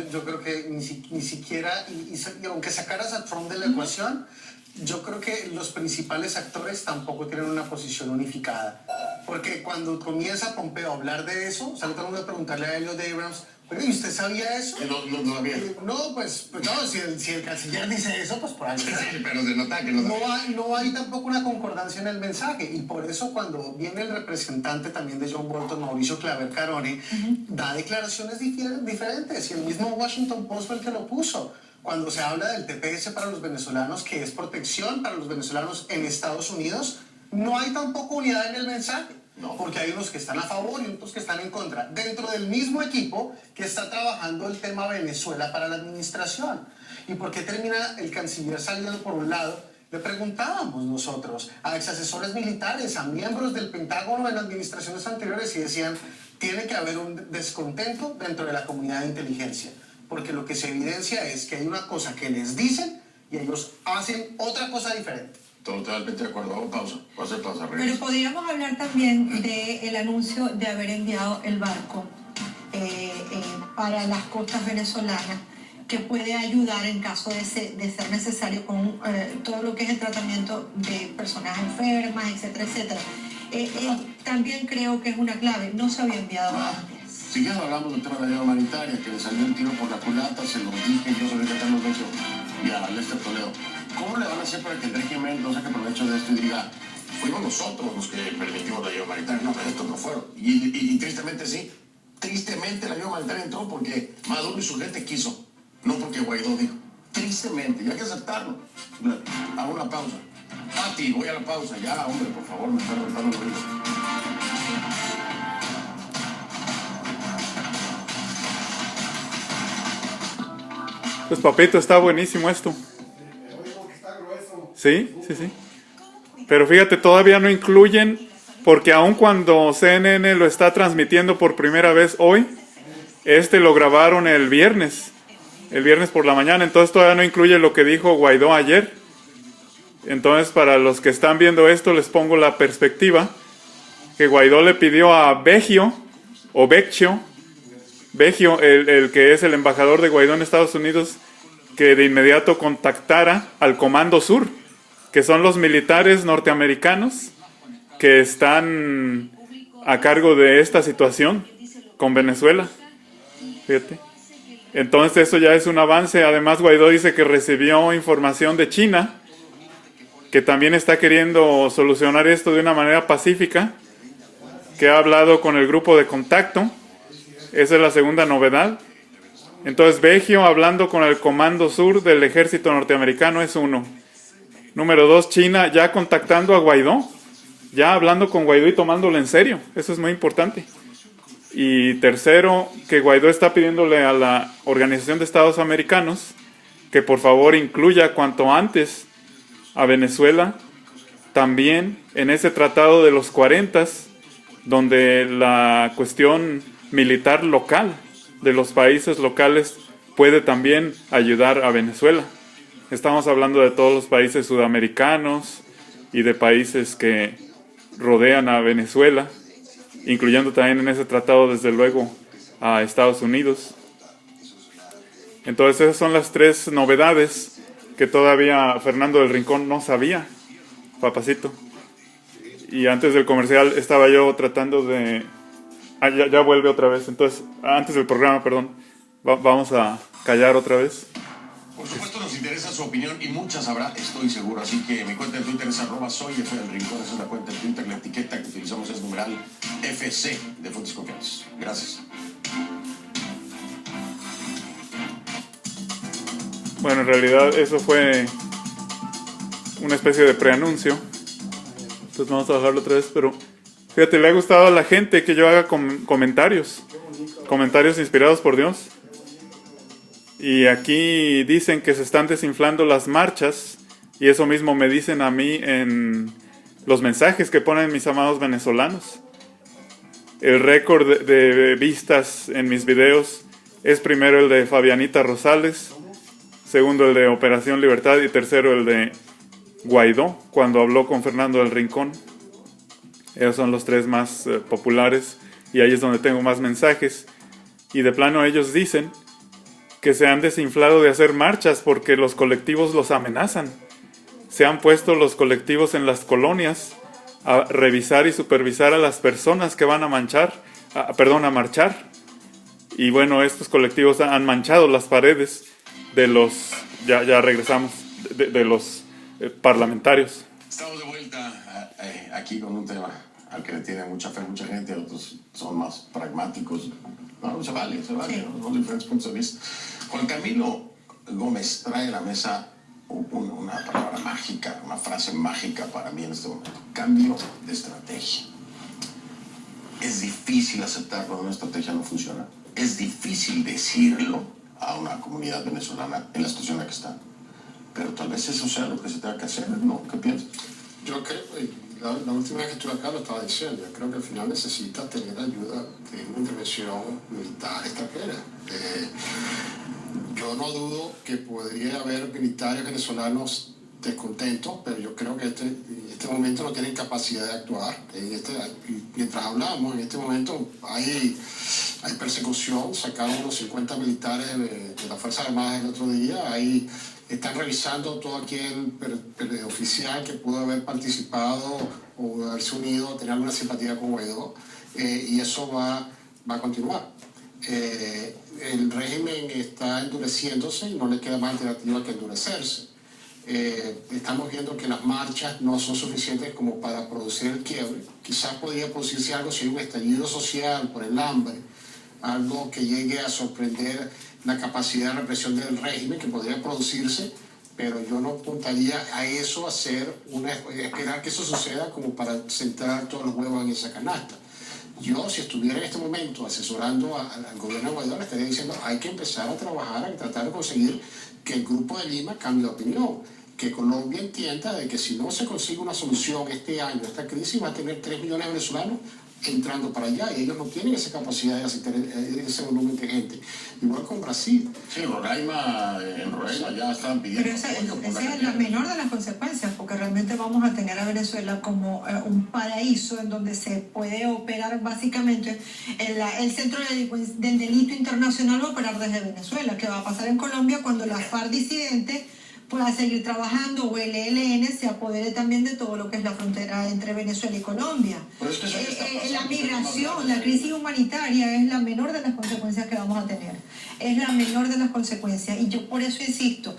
yo creo que ni siquiera, y aunque sacaras a Trump de la ecuación, yo creo que los principales actores tampoco tienen una posición unificada. Porque cuando comienza Pompeo a hablar de eso, o sea, todo el mundo a preguntarle a Elliot Abrams, pero ¿y usted sabía eso? No sabía. No, pues no, si el canciller dice eso, pues por ahí. Sí, pero se nota que no hay tampoco una concordancia en el mensaje. Y por eso cuando viene el representante también de John Bolton, Mauricio Claver Carone, da declaraciones diferentes. Y el mismo Washington Post fue el que lo puso. Cuando se habla del TPS para los venezolanos, que es protección para los venezolanos en Estados Unidos, no hay tampoco unidad en el mensaje. No. Porque hay unos que están a favor y otros que están en contra. Dentro del mismo equipo que está trabajando el tema Venezuela para la administración. ¿Y por qué termina el canciller saliendo por un lado? Le preguntábamos nosotros a exasesores militares, a miembros del Pentágono en administraciones anteriores y decían, tiene que haber un descontento dentro de la comunidad de inteligencia. Porque lo que se evidencia es que hay una cosa que les dicen y ellos hacen otra cosa diferente. Totalmente de acuerdo. Hago pausa. Voy a hacer pausa. Pero podríamos hablar también del anuncio de haber enviado el barco para las costas venezolanas, que puede ayudar en caso de ser necesario con todo lo que es el tratamiento de personas enfermas, etcétera, etcétera. También creo que es una clave. No se había enviado antes. Si quieres hablamos del tema de la ayuda humanitaria, que le salió el tiro por la culata, se lo dije, yo soy de Carlos Becho y a Lester Toledo. ¿Cómo le van a hacer para que el régimen no saque provecho de esto y diga, fuimos nosotros los que permitimos la ayuda humanitaria? No, pero estos no fueron. Y tristemente sí, tristemente la ayuda humanitaria entró porque Maduro y su gente quiso, no porque Guaidó dijo. Tristemente, y hay que aceptarlo. Hago una pausa. Pati, voy a la pausa. Ya, hombre, por favor, me está reventando el oído. Pues papito, está buenísimo esto. Sí. Pero fíjate, todavía no incluyen, porque aun cuando CNN lo está transmitiendo por primera vez hoy, lo grabaron el viernes por la mañana, entonces todavía no incluye lo que dijo Guaidó ayer. Entonces, para los que están viendo esto, les pongo la perspectiva, que Guaidó le pidió a Vecchio, el que es el embajador de Guaidó en Estados Unidos, que de inmediato contactara al Comando Sur, que son los militares norteamericanos que están a cargo de esta situación con Venezuela. Fíjate. Entonces eso ya es un avance. Además, Guaidó dice que recibió información de China, que también está queriendo solucionar esto de una manera pacífica, que ha hablado con el grupo de contacto. Esa es la segunda novedad. Entonces, Vecchio hablando con el Comando Sur del ejército norteamericano es uno. Número 2, China ya contactando a Guaidó, ya hablando con Guaidó y tomándolo en serio. Eso es muy importante. Y tercero, que Guaidó está pidiéndole a la Organización de Estados Americanos que por favor incluya cuanto antes a Venezuela, también en ese tratado de los 40, donde la cuestión militar local de los países locales puede también ayudar a Venezuela. Estamos hablando de todos los países sudamericanos y de países que rodean a Venezuela, incluyendo también en ese tratado, desde luego, a Estados Unidos. Entonces esas son las 3 novedades que todavía Fernando del Rincón no sabía, papacito. Y antes del comercial estaba yo tratando de... ya vuelve otra vez. Entonces, antes del programa, perdón, vamos a callar otra vez. Por supuesto nos interesa su opinión y muchas habrá, estoy seguro. Así que mi cuenta de Twitter es @soyfdelrincón. Esa es la cuenta de Twitter. La etiqueta que utilizamos es numeral FC de Fuentes Confiables. Gracias. Bueno, en realidad eso fue una especie de preanuncio. Entonces vamos a bajarlo otra vez, pero fíjate, le ha gustado a la gente que yo haga comentarios inspirados por Dios. Y aquí dicen que se están desinflando las marchas, y eso mismo me dicen a mí en los mensajes que ponen mis amados venezolanos. El récord de vistas en mis videos es primero el de Fabianita Rosales, segundo el de Operación Libertad y tercero el de Guaidó, cuando habló con Fernando del Rincón. Esos son los 3 más populares, y ahí es donde tengo más mensajes. Y de plano ellos dicen que se han desinflado de hacer marchas porque los colectivos los amenazan. Se han puesto los colectivos en las colonias a revisar y supervisar a las personas que van a marchar. Y bueno, estos colectivos han manchado las paredes de los, ya regresamos, de los parlamentarios. Estamos de vuelta aquí con un tema al que le tiene mucha fe mucha gente, otros son más pragmáticos. No, se vale, sí. Son diferentes puntos de vista. Juan Camilo Gómez trae a la mesa una palabra mágica, una frase mágica para mí en este momento: cambio de estrategia. Es difícil aceptar cuando una estrategia no funciona. Es difícil decirlo a una comunidad venezolana en la situación en la que está. Pero tal vez eso sea lo que se tenga que hacer, ¿no? ¿Qué piensas? Yo creo, la última vez que estuve acá lo estaba diciendo, yo creo que al final necesita tener ayuda de una intervención militar extranjera. Yo no dudo que podría haber militares venezolanos descontentos, pero yo creo que en este momento no tienen capacidad de actuar. Mientras hablamos, en este momento hay persecución, sacaron unos 50 militares de las Fuerzas Armadas el otro día, están revisando todo aquel oficial que pudo haber participado o haberse unido, tener alguna simpatía con Guaidó, y eso va a continuar. El régimen está endureciéndose y no le queda más alternativa que endurecerse. Estamos viendo que las marchas no son suficientes como para producir el quiebre. Quizás podría producirse algo si hay un estallido social por el hambre, algo que llegue a sorprender la capacidad de represión del régimen, que podría producirse, pero yo no apuntaría a eso, esperar que eso suceda como para centrar todos los huevos en esa canasta. Yo, si estuviera en este momento asesorando al gobierno de Guaidó, le estaría diciendo: hay que empezar a trabajar, a tratar de conseguir que el Grupo de Lima cambie de opinión, que Colombia entienda de que si no se consigue una solución este año a esta crisis, va a tener 3 millones de venezolanos entrando para allá, y ellos no tienen esa capacidad de asistir ese volumen de gente. Igual con Brasil. Sí, en Roraima ya están pidiendo. Pero esa es la menor de las consecuencias, porque realmente vamos a tener a Venezuela como un paraíso en donde se puede operar básicamente el centro del delito internacional, va a operar desde Venezuela. ¿Qué va a pasar en Colombia cuando la FARC disidente pueda seguir trabajando, o el ELN se apodere también de todo lo que es la frontera entre Venezuela y Colombia? La migración, la crisis humanitaria es la menor de las consecuencias que vamos a tener. Es la menor de las consecuencias. Y yo por eso insisto,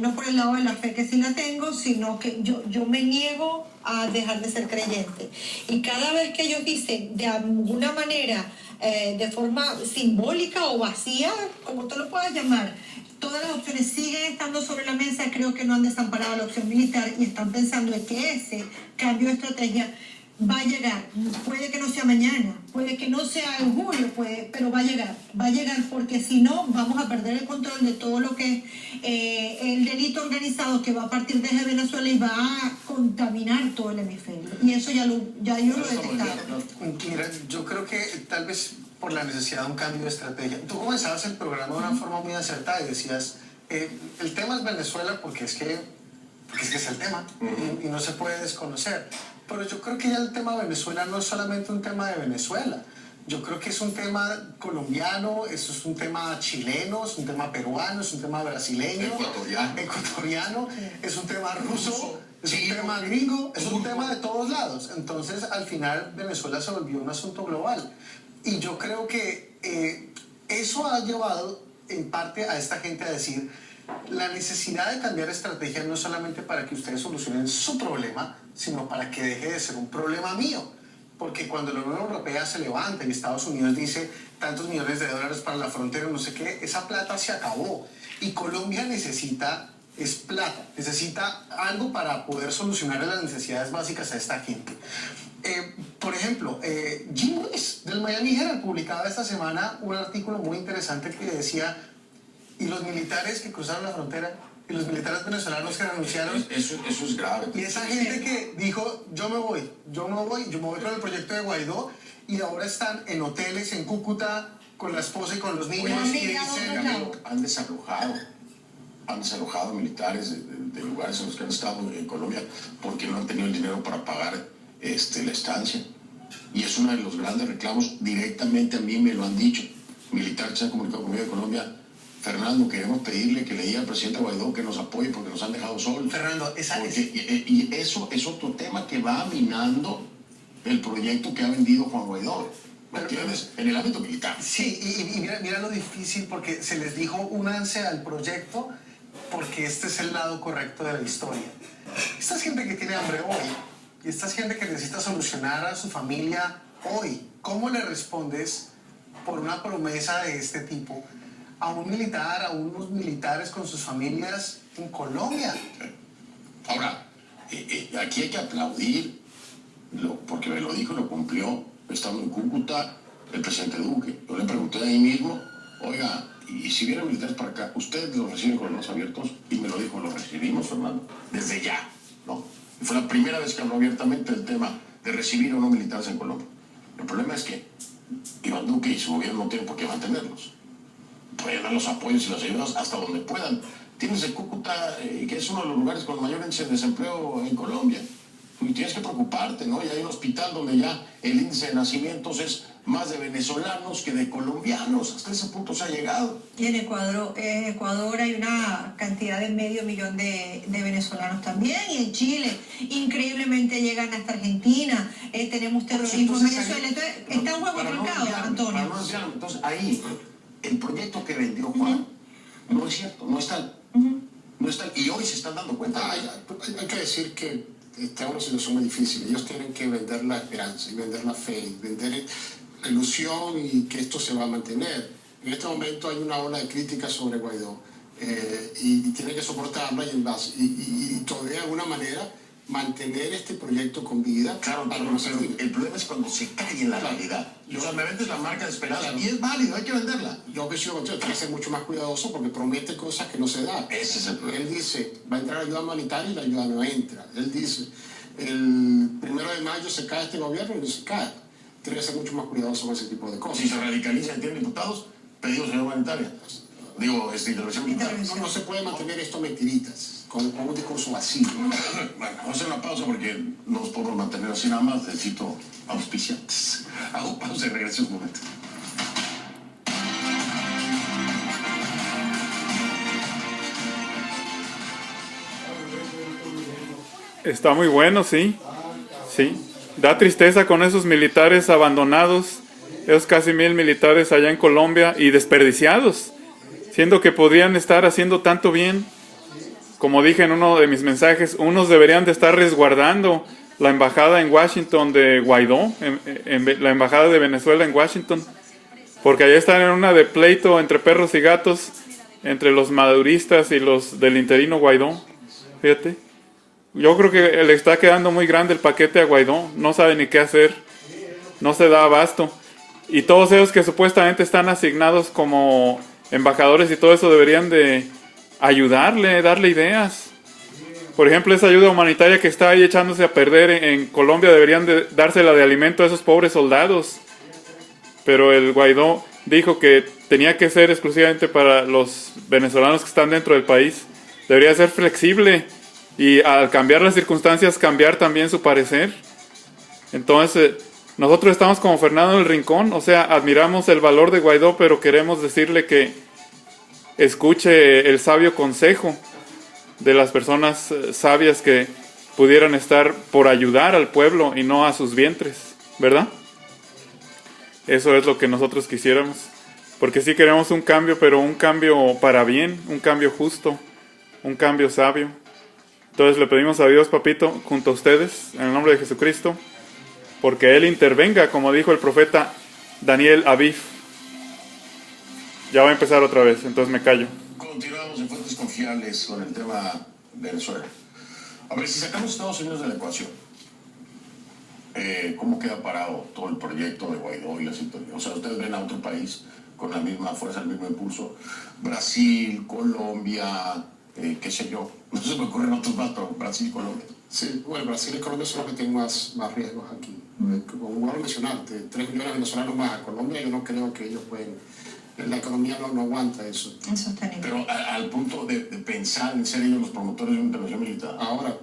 no por el lado de la fe, que sí la tengo, sino que yo me niego a dejar de ser creyente. Y cada vez que ellos dicen, de alguna manera, de forma simbólica o vacía, como tú lo puedas llamar, todas las opciones siguen estando sobre la mesa, creo que no han desamparado la opción militar y están pensando en que ese cambio de estrategia va a llegar. Puede que no sea mañana, puede que no sea en julio, pero va a llegar. Va a llegar porque si no, vamos a perder el control de todo lo que es el delito organizado que va a partir desde Venezuela y va a contaminar todo el hemisferio. Y eso ya yo lo he detectado. Mira, yo creo que tal vez por la necesidad de un cambio de estrategia. Tú comenzabas el programa de una forma muy acertada y decías, el tema es Venezuela porque es que es el tema y no se puede desconocer. Pero yo creo que ya el tema de Venezuela no es solamente un tema de Venezuela. Yo creo que es un tema colombiano, eso es un tema chileno, es un tema peruano, es un tema brasileño, ecuatoriano, es un tema ruso, es un tema gringo, es un tema de todos lados. Entonces, al final, Venezuela se volvió un asunto global. Y yo creo que eso ha llevado en parte a esta gente a decir, la necesidad de cambiar estrategia no es solamente para que ustedes solucionen su problema, sino para que deje de ser un problema mío. Porque cuando la Unión Europea se levanta y Estados Unidos dice tantos millones de dólares para la frontera, no sé qué, esa plata se acabó. Y Colombia necesita plata, necesita algo para poder solucionar las necesidades básicas a esta gente. Por ejemplo, Jim Lewis del Miami Herald publicaba esta semana un artículo muy interesante que decía, y los militares que cruzaron la frontera, y los militares venezolanos que renunciaron. Eso es grave. Y esa gente que dijo, yo me voy con el proyecto de Guaidó, y ahora están en hoteles en Cúcuta con la esposa y con los niños. Y dicen, han desalojado militares de lugares en los que han estado en Colombia porque no han tenido el dinero para pagar la estancia. Y es uno de los grandes reclamos. Directamente a mí me lo han dicho. Militares que se han comunicado conmigo de Colombia. Fernando, queremos pedirle que le diga al presidente Guaidó que nos apoye porque nos han dejado solos. Fernando, y eso es otro tema que va minando el proyecto que ha vendido Juan Guaidó. ¿Me entiendes? En el ámbito militar. Sí, y mira lo difícil, porque se les dijo únanse al proyecto porque este es el lado correcto de la historia. Esta es gente que tiene hambre hoy y esta es gente que necesita solucionar a su familia hoy. ¿Cómo le respondes por una promesa de este tipo a un militar, a unos militares con sus familias en Colombia? Ahora, aquí hay que aplaudir, porque me lo dijo y lo cumplió, estando en Cúcuta, el presidente Duque. Yo le pregunté ahí mismo, oiga, y si vienen militares para acá, ¿ustedes los reciben con los brazos abiertos? Y me lo dijo, lo recibimos, Fernando, desde ya, ¿no? Y fue la primera vez que habló abiertamente del tema de recibir o no militares en Colombia. El problema es que Iván Duque y su gobierno no tienen por qué mantenerlos. Pueden dar los apoyos y las ayudas hasta donde puedan. Tienes el Cúcuta, que es uno de los lugares con mayor índice de desempleo en Colombia. Y tienes que preocuparte, ¿no? Y hay un hospital donde ya el índice de nacimientos es más de venezolanos que de colombianos. Hasta ese punto se ha llegado. Y en Ecuador hay una cantidad de 500.000 de venezolanos también. Y en Chile, increíblemente, llegan hasta Argentina. Tenemos terrorismo en Venezuela. Entonces, está un juego truncado, Antonio. Entonces, ahí, el proyecto que vendió Juan no es cierto, no está. No están, y hoy se están dando cuenta. Hay que decir que está en una situación muy difícil. Ellos tienen que vender la esperanza y vender la fe y vender la ilusión y que esto se va a mantener. En este momento hay una ola de críticas sobre Guaidó y tienen que soportarla y todavía de alguna manera mantener este proyecto con vida. Claro, pero el problema es cuando se cae en la realidad. O sea, me vendes la marca de esperanza y es válido, hay que venderla. Yo que tiene que ser mucho más cuidadoso porque promete cosas que no se dan. Ese es el problema. Él dice, va a entrar ayuda humanitaria y la ayuda no entra. Él dice, el 1 de mayo se cae este gobierno y no se cae. Tiene que ser mucho más cuidadoso con ese tipo de cosas. Si se radicaliza y tiene diputados, pedimos ayuda humanitaria. Digo, intervención militar. No se puede mantener esto mentiritas, con un discurso vacío. Bueno, vamos a hacer una pausa porque no nos podemos mantener así nada más. Necesito auspiciantes. Hago pausa y regreso un momento. Está muy bueno, sí. Sí. Da tristeza con esos militares abandonados, esos casi 1,000 militares allá en Colombia y desperdiciados, siendo que podrían estar haciendo tanto bien. Como dije en uno de mis mensajes, unos deberían de estar resguardando la embajada en Washington de Guaidó, la embajada de Venezuela en Washington, porque allá están en una de pleito entre perros y gatos, entre los maduristas y los del interino Guaidó. Fíjate, yo creo que le está quedando muy grande el paquete a Guaidó, no sabe ni qué hacer, no se da abasto. Y todos ellos que supuestamente están asignados como embajadores y todo eso deberían de ayudarle, darle ideas. Por ejemplo, esa ayuda humanitaria que está ahí echándose a perder en Colombia, deberían de dársela de alimento a esos pobres soldados. Pero el Guaidó dijo que tenía que ser exclusivamente para los venezolanos que están dentro del país. Debería ser flexible y al cambiar las circunstancias, cambiar también su parecer. Entonces, nosotros estamos como Fernando del Rincón, o sea, admiramos el valor de Guaidó, pero queremos decirle que escuche el sabio consejo de las personas sabias que pudieran estar por ayudar al pueblo y no a sus vientres, ¿verdad? Eso es lo que nosotros quisiéramos, porque sí queremos un cambio, pero un cambio para bien, un cambio justo, un cambio sabio. Entonces le pedimos a Dios, papito, junto a ustedes, en el nombre de Jesucristo, porque Él intervenga, como dijo el profeta Daniel Aviv. Ya va a empezar otra vez, entonces me callo. Continuamos en Fuentes Confiables con el tema Venezuela. A ver, si sacamos Estados Unidos de la ecuación, ¿cómo queda parado todo el proyecto de Guaidó y la situación? O sea, ustedes ven a otro país con la misma fuerza, el mismo impulso. Brasil, Colombia, qué sé yo. No se me ocurren otros más, pero Brasil y Colombia. Sí, bueno, Brasil y Colombia son los que tienen más riesgos aquí. Como vos mencionaste, 3 millones de venezolanos más a Colombia, yo no creo que ellos pueden. La economía no aguanta eso. Pero al punto de pensar en ser ellos los promotores de una intervención militar. Ahora,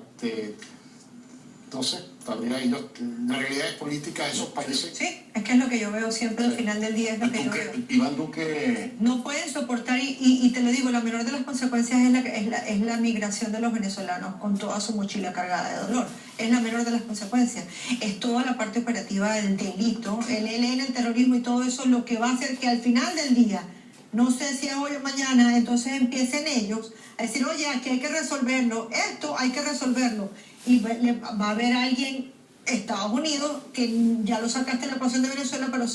no sé, también ellos, la realidad es política de esos países. Sí, es que es lo que yo veo siempre al final del día, es lo que yo veo. Iván Duque... No pueden soportar, y te lo digo, la menor de las consecuencias es la migración de los venezolanos con toda su mochila cargada de dolor. Es la menor de las consecuencias. Es toda la parte operativa del delito, el ELN, el terrorismo y todo eso, lo que va a hacer que al final del día, no sé si hoy o mañana, entonces empiecen ellos a decir, oye, aquí hay que resolverlo, esto hay que resolverlo. Y va a haber alguien, Estados Unidos, que ya lo sacaste de la ecuación de Venezuela, pero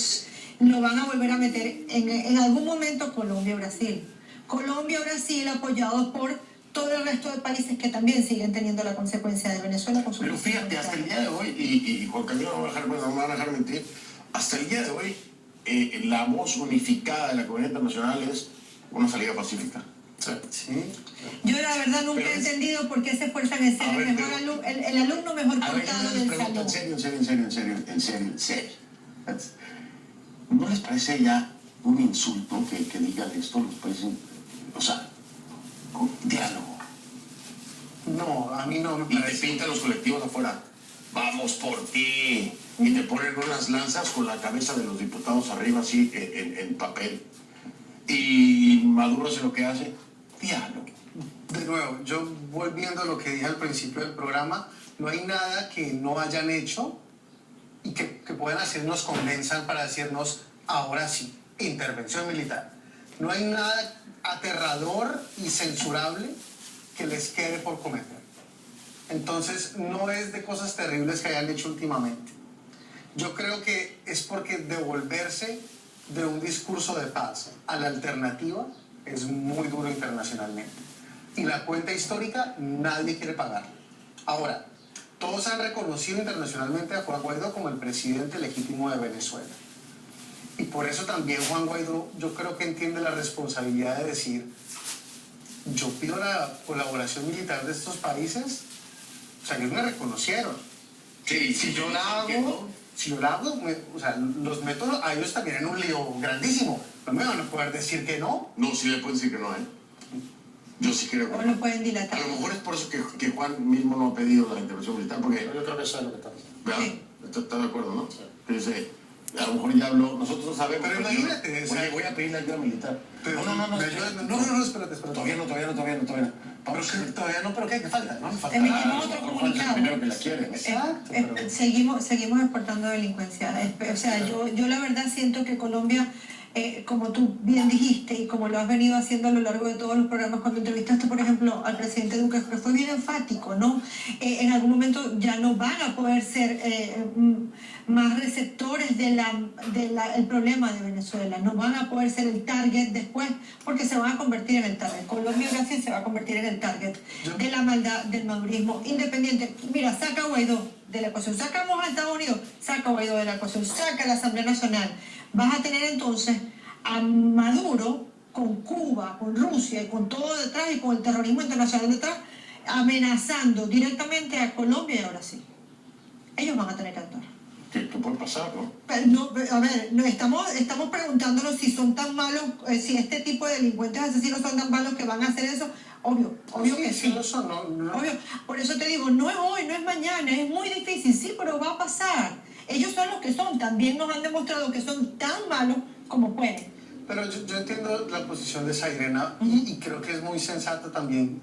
lo van a volver a meter en algún momento Colombia y Brasil. Colombia y Brasil apoyados por todo el resto de países que también siguen teniendo la consecuencia de Venezuela con su... Pero fíjate, hasta el día de hoy, y Juan Camilo no me van a dejar mentir, hasta el día de hoy la voz unificada de la comunidad internacional es una salida pacífica. Sí. Yo la verdad nunca he entendido por qué se esfuerzan en ser el alumno mejor portado del salón. En serio. ¿No les parece ya un insulto que digan esto los países? O sea, con diálogo. No, a mí no me parece. Y te pintan los colectivos afuera. Vamos por ti. Y te ponen unas lanzas con la cabeza de los diputados arriba así en papel. Y Maduro hace lo que hace. Diálogo. De nuevo, yo volviendo a lo que dije al principio del programa, no hay nada que no hayan hecho y que puedan hacernos convenzan para decirnos, ahora sí, intervención militar. No hay nada aterrador y censurable que les quede por cometer. Entonces, no es de cosas terribles que hayan hecho últimamente. Yo creo que es porque devolverse de un discurso de paz a la alternativa es muy duro internacionalmente. Y la cuenta histórica nadie quiere pagar. Ahora, todos han reconocido internacionalmente a Juan Guaidó como el presidente legítimo de Venezuela. Y por eso también Juan Guaidó, yo creo que entiende la responsabilidad de decir, yo pido la colaboración militar de estos países, o sea, ellos me reconocieron. Sí, si yo la hago, o sea, los meto a ellos también en un lío grandísimo. No me van a poder decir que no. No, sí le pueden decir que no, Yo sí creo que no. Lo pueden dilatar. A lo mejor es por eso que Juan mismo no ha pedido la intervención militar, porque... Yo creo que eso es lo que está pasando. Sí. ¿Está de acuerdo, no? Sí. Dice, a lo mejor ya habló, nosotros no sabemos. Pero imagínate, oye, voy a pedir la ayuda militar. Pero no, espérate. Todavía no. Pero todavía no, pero ¿qué falta? No, me falta. Emitimos otro comunicado. Primero que la quieren. Exacto. Seguimos exportando delincuencia. O sea, yo la verdad siento que Colombia como tú bien dijiste y como lo has venido haciendo a lo largo de todos los programas, cuando entrevistaste, por ejemplo, al presidente Duque, que fue bien enfático, ¿no? En algún momento ya no van a poder ser más receptores del problema de Venezuela, no van a poder ser el target después, porque se van a convertir en el target. Colombia y Brasil se va a convertir en el target de la maldad, del madurismo independiente. Mira, saca a Guaidó de la ecuación, sacamos a Estados Unidos, saca a Guaidó de la ecuación, saca a la Asamblea Nacional. Vas a tener entonces a Maduro con Cuba, con Rusia y con todo detrás y con el terrorismo internacional detrás, amenazando directamente a Colombia y a Brasil. Ellos van a tener que actuar. ¿Qué puede pasar, no? Pero no, a ver, no, estamos preguntándonos si son tan malos, si este tipo de delincuentes asesinos son tan malos que van a hacer eso. Obvio que sí. Lo son, no. Obvio. Por eso te digo, no es hoy, no es mañana, es muy difícil, sí, pero va a pasar. Ellos son los que son, también nos han demostrado que son tan malos como pueden. Pero yo entiendo la posición de Zairena y creo que es muy sensato también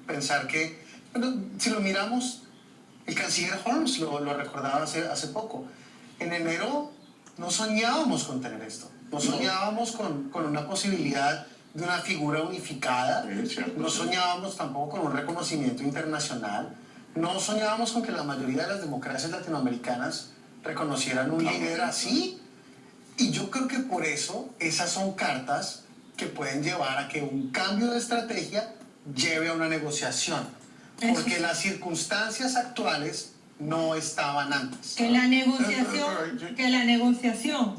pensar que, bueno, si lo miramos, el canciller Holmes lo recordaba hace poco. En enero no soñábamos con tener esto, no soñábamos con una posibilidad de una figura unificada, no soñábamos tampoco con un reconocimiento internacional, no soñábamos con que la mayoría de las democracias latinoamericanas reconocieran un líder así. Y yo creo que por eso esas son cartas que pueden llevar a que un cambio de estrategia lleve a una negociación. Porque las circunstancias actuales no estaban antes. Que la negociación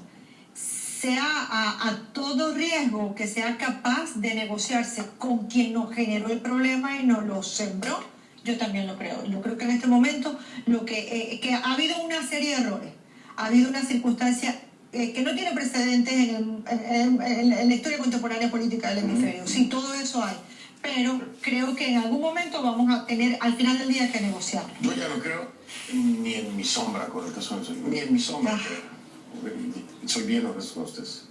sea a todo riesgo, que sea capaz de negociarse con quien nos generó el problema y nos lo sembró. Yo también lo creo. Yo creo que en este momento que ha habido una serie de errores, ha habido una circunstancia que no tiene precedentes en la historia contemporánea política del hemisferio. Sí, todo eso hay. Pero creo que en algún momento vamos a tener al final del día que negociar. Yo ya no creo ni en mi sombra con el caso de Venezuela, ni en mi sombra. Soy bien honesto con ustedes.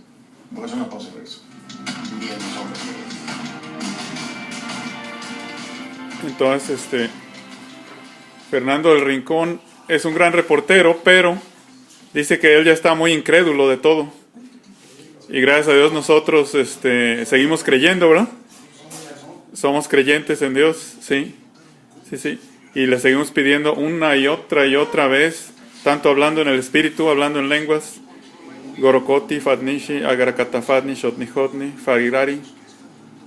Voy a hacer una pausa y regreso. Ni en mi sombra. Entonces, Fernando del Rincón es un gran reportero, pero dice que él ya está muy incrédulo de todo. Y gracias a Dios nosotros seguimos creyendo, ¿verdad? Somos creyentes en Dios, sí. Y le seguimos pidiendo una y otra vez, tanto hablando en el espíritu, hablando en lenguas. Gorokoti, Fatnishi, Agarakatafatni, Shotnihotni, Farirari.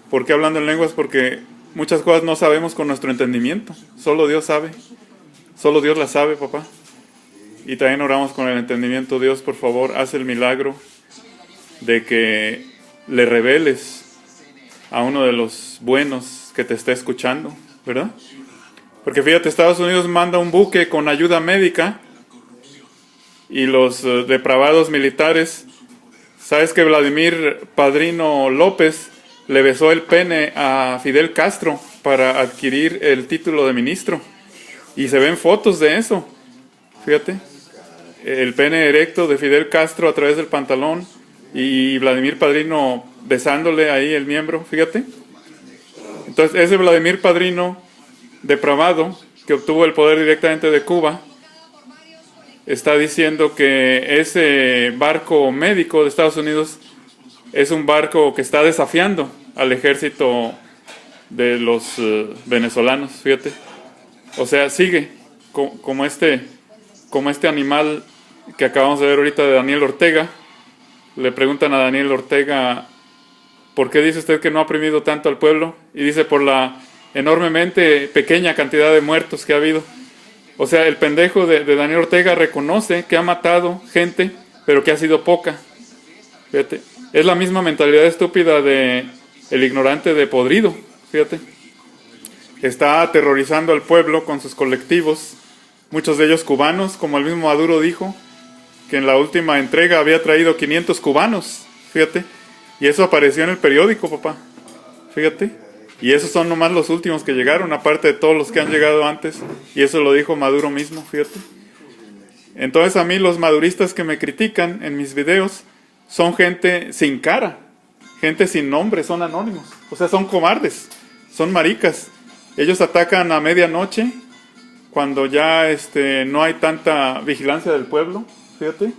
¿Por qué hablando en lenguas? Porque muchas cosas no sabemos con nuestro entendimiento. Solo Dios sabe. Solo Dios las sabe, papá. Y también oramos con el entendimiento. Dios, por favor, haz el milagro de que le reveles a uno de los buenos que te está escuchando, ¿verdad? Porque fíjate, Estados Unidos manda un buque con ayuda médica y los depravados militares. ¿Sabes que Vladimir Padrino López le besó el pene a Fidel Castro para adquirir el título de ministro? Y se ven fotos de eso. Fíjate, el pene erecto de Fidel Castro a través del pantalón y Vladimir Padrino besándole ahí el miembro, fíjate. Entonces ese Vladimir Padrino depravado que obtuvo el poder directamente de Cuba está diciendo que ese barco médico de Estados Unidos es un barco que está desafiando al ejército de los venezolanos, fíjate. O sea, sigue como este animal que acabamos de ver ahorita de Daniel Ortega. Le preguntan a Daniel Ortega, ¿por qué dice usted que no ha oprimido tanto al pueblo? Y dice, por la enormemente pequeña cantidad de muertos que ha habido. O sea, el pendejo de Daniel Ortega reconoce que ha matado gente, pero que ha sido poca. Fíjate, es la misma mentalidad estúpida de el ignorante de Podrido, fíjate. Está aterrorizando al pueblo con sus colectivos, muchos de ellos cubanos, como el mismo Maduro dijo, que en la última entrega había traído 500 cubanos, fíjate. Y eso apareció en el periódico, papá, fíjate. Y esos son nomás los últimos que llegaron, aparte de todos los que han llegado antes. Y eso lo dijo Maduro mismo, fíjate. Entonces a mí los maduristas que me critican en mis videos son gente sin cara, gente sin nombre, son anónimos. O sea, son cobardes, son maricas. Ellos atacan a medianoche, cuando ya no hay tanta vigilancia del pueblo, fíjate.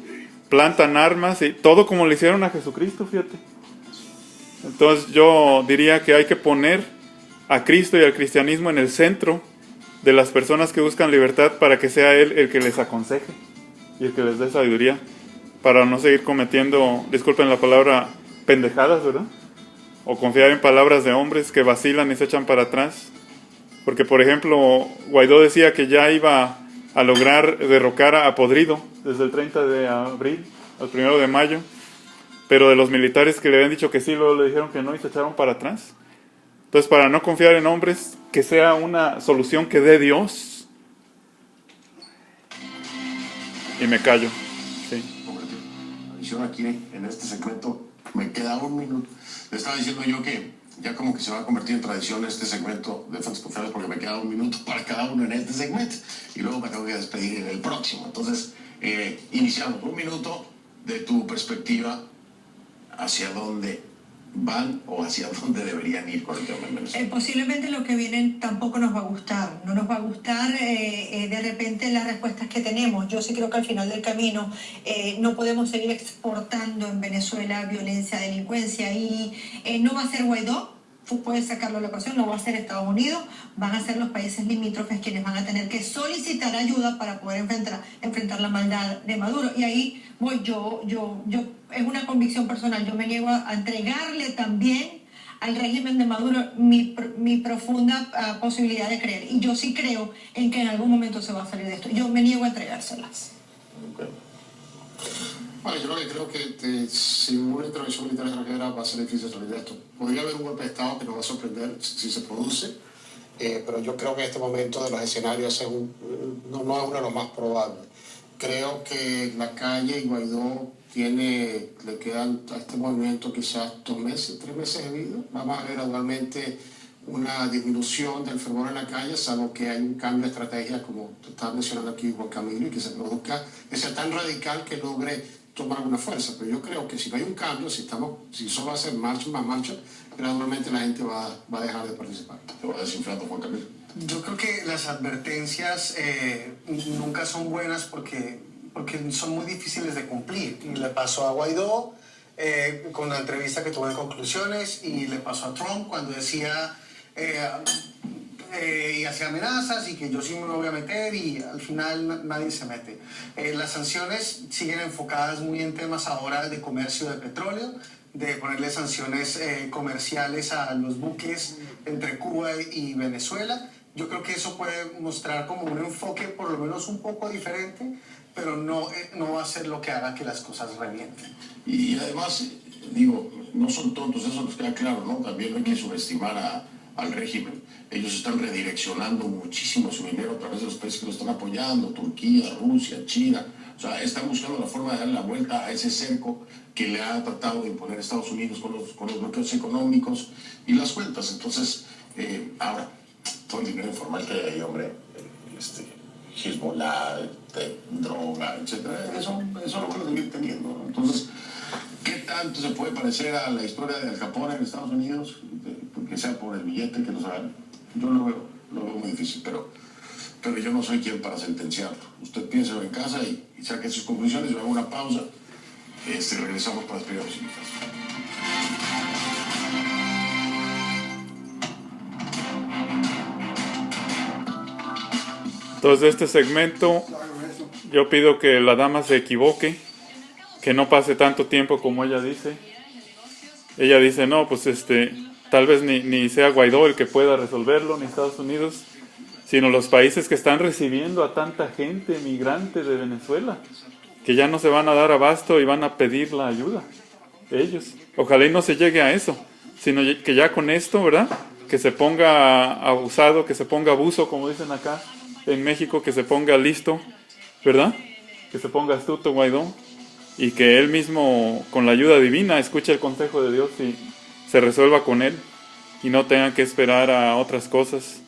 plantan armas y todo como le hicieron a Jesucristo, fíjate. Entonces yo diría que hay que poner a Cristo y al cristianismo en el centro de las personas que buscan libertad para que sea Él el que les aconseje y el que les dé sabiduría para no seguir cometiendo, disculpen la palabra, pendejadas, ¿verdad? O confiar en palabras de hombres que vacilan y se echan para atrás. Porque, por ejemplo, Guaidó decía que ya iba a lograr derrocar a Podrido desde el 30 de abril al 1 de mayo. Pero de los militares que le habían dicho que sí, luego le dijeron que no y se echaron para atrás. Entonces, para no confiar en hombres, que sea una solución que dé Dios. Y me callo. Sí. Adición aquí en este segmento, me queda un minuto. Le estaba diciendo yo que ya como que se va a convertir en tradición este segmento de Fuentes Confiables porque me queda un minuto para cada uno en este segmento y luego me tengo que despedir en el próximo. Entonces, iniciamos un minuto de tu perspectiva hacia dónde van o hacia dónde deberían ir con el tema de Venezuela. Posiblemente lo que viene tampoco nos va a gustar. No nos va a gustar de repente las respuestas que tenemos. Yo sí creo que al final del camino no podemos seguir exportando en Venezuela violencia, delincuencia y no va a ser Guaidó. Tú puedes sacarlo a la ecuación, no va a ser Estados Unidos, van a ser los países limítrofes quienes van a tener que solicitar ayuda para poder enfrentar la maldad de Maduro. Y ahí voy yo es una convicción personal, yo me niego a entregarle también al régimen de Maduro mi profunda posibilidad de creer. Y yo sí creo en que en algún momento se va a salir de esto. Yo me niego a entregárselas. Okay. Bueno, yo lo que creo que sin una intervención militar extranjera va a ser difícil salir de esto. Podría haber un golpe de Estado que nos va a sorprender si se produce, pero yo creo que en este momento de los escenarios no es uno de los más probables. Creo que la calle y Guaidó le quedan a este movimiento quizás 2 meses, 3 meses de vida. Vamos a ver gradualmente una disminución del fervor en la calle, salvo que hay un cambio de estrategia, como te estaba mencionando aquí Juan Camilo, y que se produzca, que sea tan radical que logre tomar alguna fuerza. Pero yo creo que si no hay un cambio, si solo va a ser marcha, gradualmente la gente va a dejar de participar. Te va desinflando, Juan Camilo. Yo creo que las advertencias nunca son buenas porque son muy difíciles de cumplir. Y le pasó a Guaidó con la entrevista que tuvo en Conclusiones, y le pasó a Trump cuando decía y hacía amenazas y que yo sí me voy a meter, y al final nadie se mete. Las sanciones siguen enfocadas muy en temas ahora de comercio de petróleo, de ponerle sanciones comerciales a los buques entre Cuba y Venezuela. Yo creo que eso puede mostrar como un enfoque por lo menos un poco diferente, pero no va a ser lo que haga que las cosas revienten. Y además, digo, no son tontos, eso nos queda claro, ¿no? También no hay que subestimar al régimen. Ellos están redireccionando muchísimo su dinero a través de los países que lo están apoyando, Turquía, Rusia, China. O sea, están buscando la forma de darle la vuelta a ese cerco que le ha tratado de imponer Estados Unidos con los bloqueos económicos y las cuentas. Entonces, ahora, todo el dinero informal que hay ahí, hombre, Hezbollah, droga, etcétera, eso lo van a seguir teniendo, ¿no? Entonces, ¿qué tanto se puede parecer a la historia de Al Capone en Estados Unidos? Que sea por el billete que nos hagan. Yo lo veo muy difícil, pero yo no soy quien para sentenciarlo. Usted piénselo en casa y saque sus conclusiones. Yo hago una pausa. Regresamos para las primeras visitas. Entonces, de este segmento, yo pido que la dama se equivoque, que no pase tanto tiempo como ella dice. Ella dice, no, pues tal vez ni sea Guaidó el que pueda resolverlo, ni Estados Unidos, sino los países que están recibiendo a tanta gente migrante de Venezuela, que ya no se van a dar abasto y van a pedir la ayuda. Ellos. Ojalá y no se llegue a eso, sino que ya con esto, ¿verdad? Que se ponga abusado, que se ponga abuso, como dicen acá en México, que se ponga listo, ¿verdad? Que se ponga astuto Guaidó, y que él mismo, con la ayuda divina, escuche el consejo de Dios y se resuelva con él, y no tenga que esperar a otras cosas.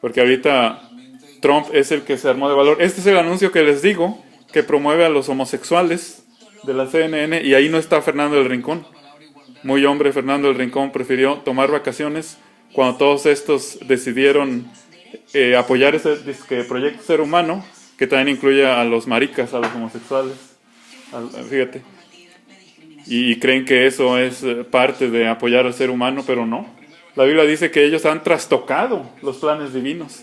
Porque ahorita Trump es el que se armó de valor. Este es el anuncio que les digo, que promueve a los homosexuales de la CNN, y ahí no está Fernando del Rincón. Muy hombre, Fernando del Rincón prefirió tomar vacaciones cuando todos estos decidieron apoyar ese proyecto Ser Humano, que también incluye a los maricas, a los homosexuales. Fíjate. Y creen que eso es parte de apoyar al ser humano, pero no. La Biblia dice que ellos han trastocado los planes divinos.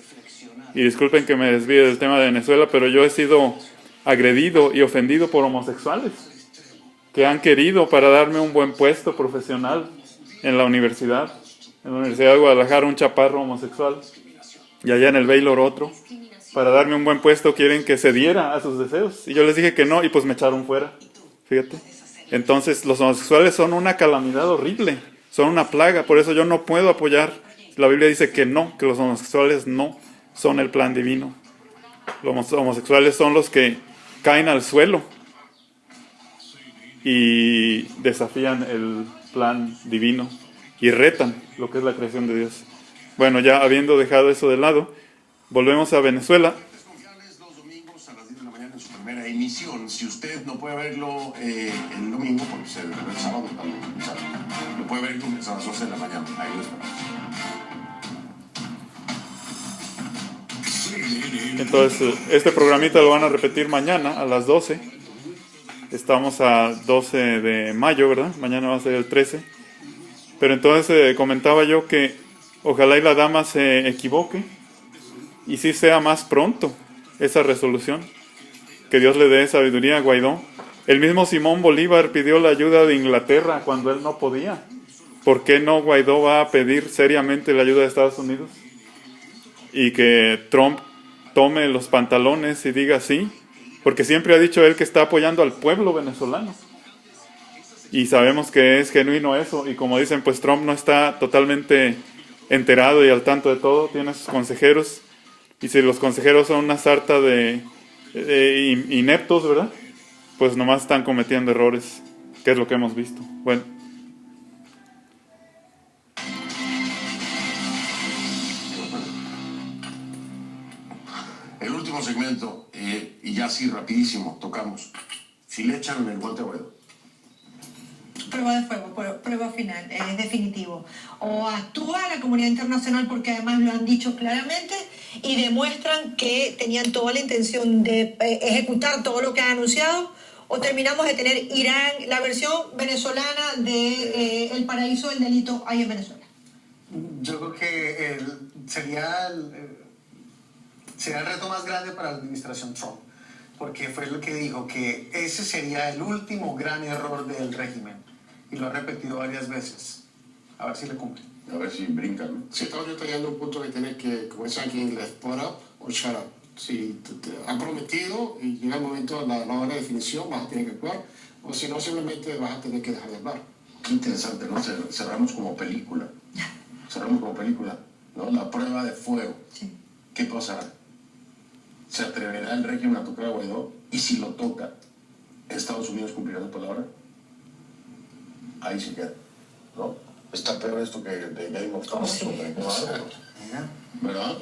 Y disculpen que me desvíe del tema de Venezuela, pero yo he sido agredido y ofendido por homosexuales que han querido para darme un buen puesto profesional en la universidad. En la Universidad de Guadalajara, un chaparro homosexual, y allá en el Baylor otro. Para darme un buen puesto quieren que cediera a sus deseos. Y yo les dije que no, y pues me echaron fuera. Fíjate. Entonces, los homosexuales son una calamidad horrible, son una plaga, por eso yo no puedo apoyar. La Biblia dice que no, que los homosexuales no son el plan divino. Los homosexuales son los que caen al suelo y desafían el plan divino y retan lo que es la creación de Dios. Bueno, ya habiendo dejado eso de lado, volvemos a Venezuela. Primera emisión. Si usted no puede verlo el domingo, porque se debe el sábado también, lo puede ver el lunes a las 11 de la mañana. Ahí lo esperamos. Entonces, este programita lo van a repetir mañana a las 12. Estamos a 12 de mayo, ¿verdad? Mañana va a ser el 13. Pero entonces comentaba yo que ojalá y la dama se equivoque y sí sea más pronto esa resolución. Que Dios le dé sabiduría a Guaidó. El mismo Simón Bolívar pidió la ayuda de Inglaterra cuando él no podía. ¿Por qué no Guaidó va a pedir seriamente la ayuda de Estados Unidos? Y que Trump tome los pantalones y diga sí, porque siempre ha dicho él que está apoyando al pueblo venezolano. Y sabemos que es genuino eso. Y como dicen, pues Trump no está totalmente enterado y al tanto de todo. Tiene sus consejeros. Y si los consejeros son una sarta de ineptos, ¿verdad? Pues nomás están cometiendo errores, que es lo que hemos visto. Bueno. El último segmento, y ya así rapidísimo, tocamos. Si le echan el guante a Guaidó. Prueba de fuego, prueba final, es definitivo. O actúa la comunidad internacional, porque además lo han dicho claramente, y demuestran que tenían toda la intención de ejecutar todo lo que han anunciado, o terminamos de tener Irán, la versión venezolana de el paraíso del delito ahí en Venezuela. Yo creo que sería el reto más grande para la administración Trump, porque fue lo que dijo, que ese sería el último gran error del régimen, y lo ha repetido varias veces. A ver si le cumple. A ver si brincan, ¿no? Si estamos llegando a un punto que tienes que, como dicen aquí en inglés, put up or shut up. Si te han prometido y llega el momento de la hora de definición, vas a tener que actuar, o si no, simplemente vas a tener que dejar de hablar. Qué interesante, ¿no? Cerramos como película. Cerramos como película, ¿no? La prueba de fuego. Sí. ¿Qué pasará? ¿Se atreverá el régimen a tocar a Guaidó? Y si lo toca, ¿Estados Unidos cumplirá su palabra? Ahí se queda, ¿no? Está peor esto que de Game of Thrones. ¿Verdad?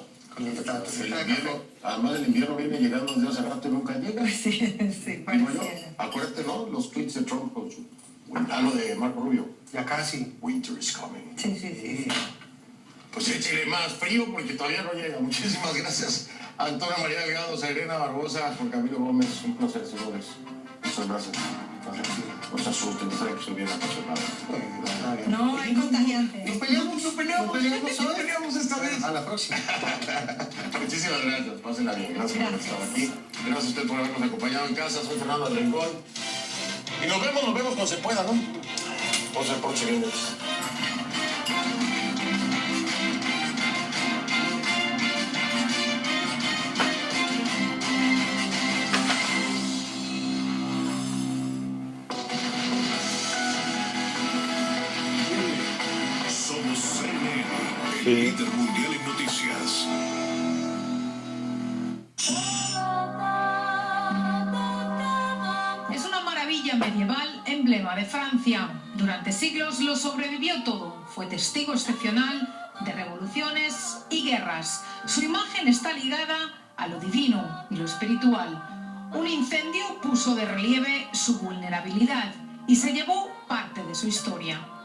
Además el invierno viene llegando desde hace rato y nunca llega. Sí, pareciera. Acuérdate, ¿no? Los tweets de Trump con su... lo de Marco Rubio. Ya casi. Winter is coming. Sí. Pues échele más frío porque todavía no llega. Muchísimas gracias. Antonio María Delgado, Serena Barbosa, Juan Camilo Gómez. Un placer, señores. Muchas gracias. No se asusten, no saben que soy bien apasionado. No, hay contagiante. Nos peleamos esta vez. A la próxima. Muchísimas gracias. Pásenla bien. Gracias por estar aquí. Gracias a usted por habernos acompañado en casa. Soy Fernando del Rincón. Y nos vemos cuando se pueda, ¿no? Vamos al próximo. Somos CNN, el Sí. líder mundial en noticias. Es una maravilla medieval, emblema de Francia. Durante siglos lo sobrevivió todo. Fue testigo excepcional de revoluciones y guerras. Su imagen está ligada a lo divino y lo espiritual. Un incendio puso de relieve su vulnerabilidad y se llevó parte de su historia.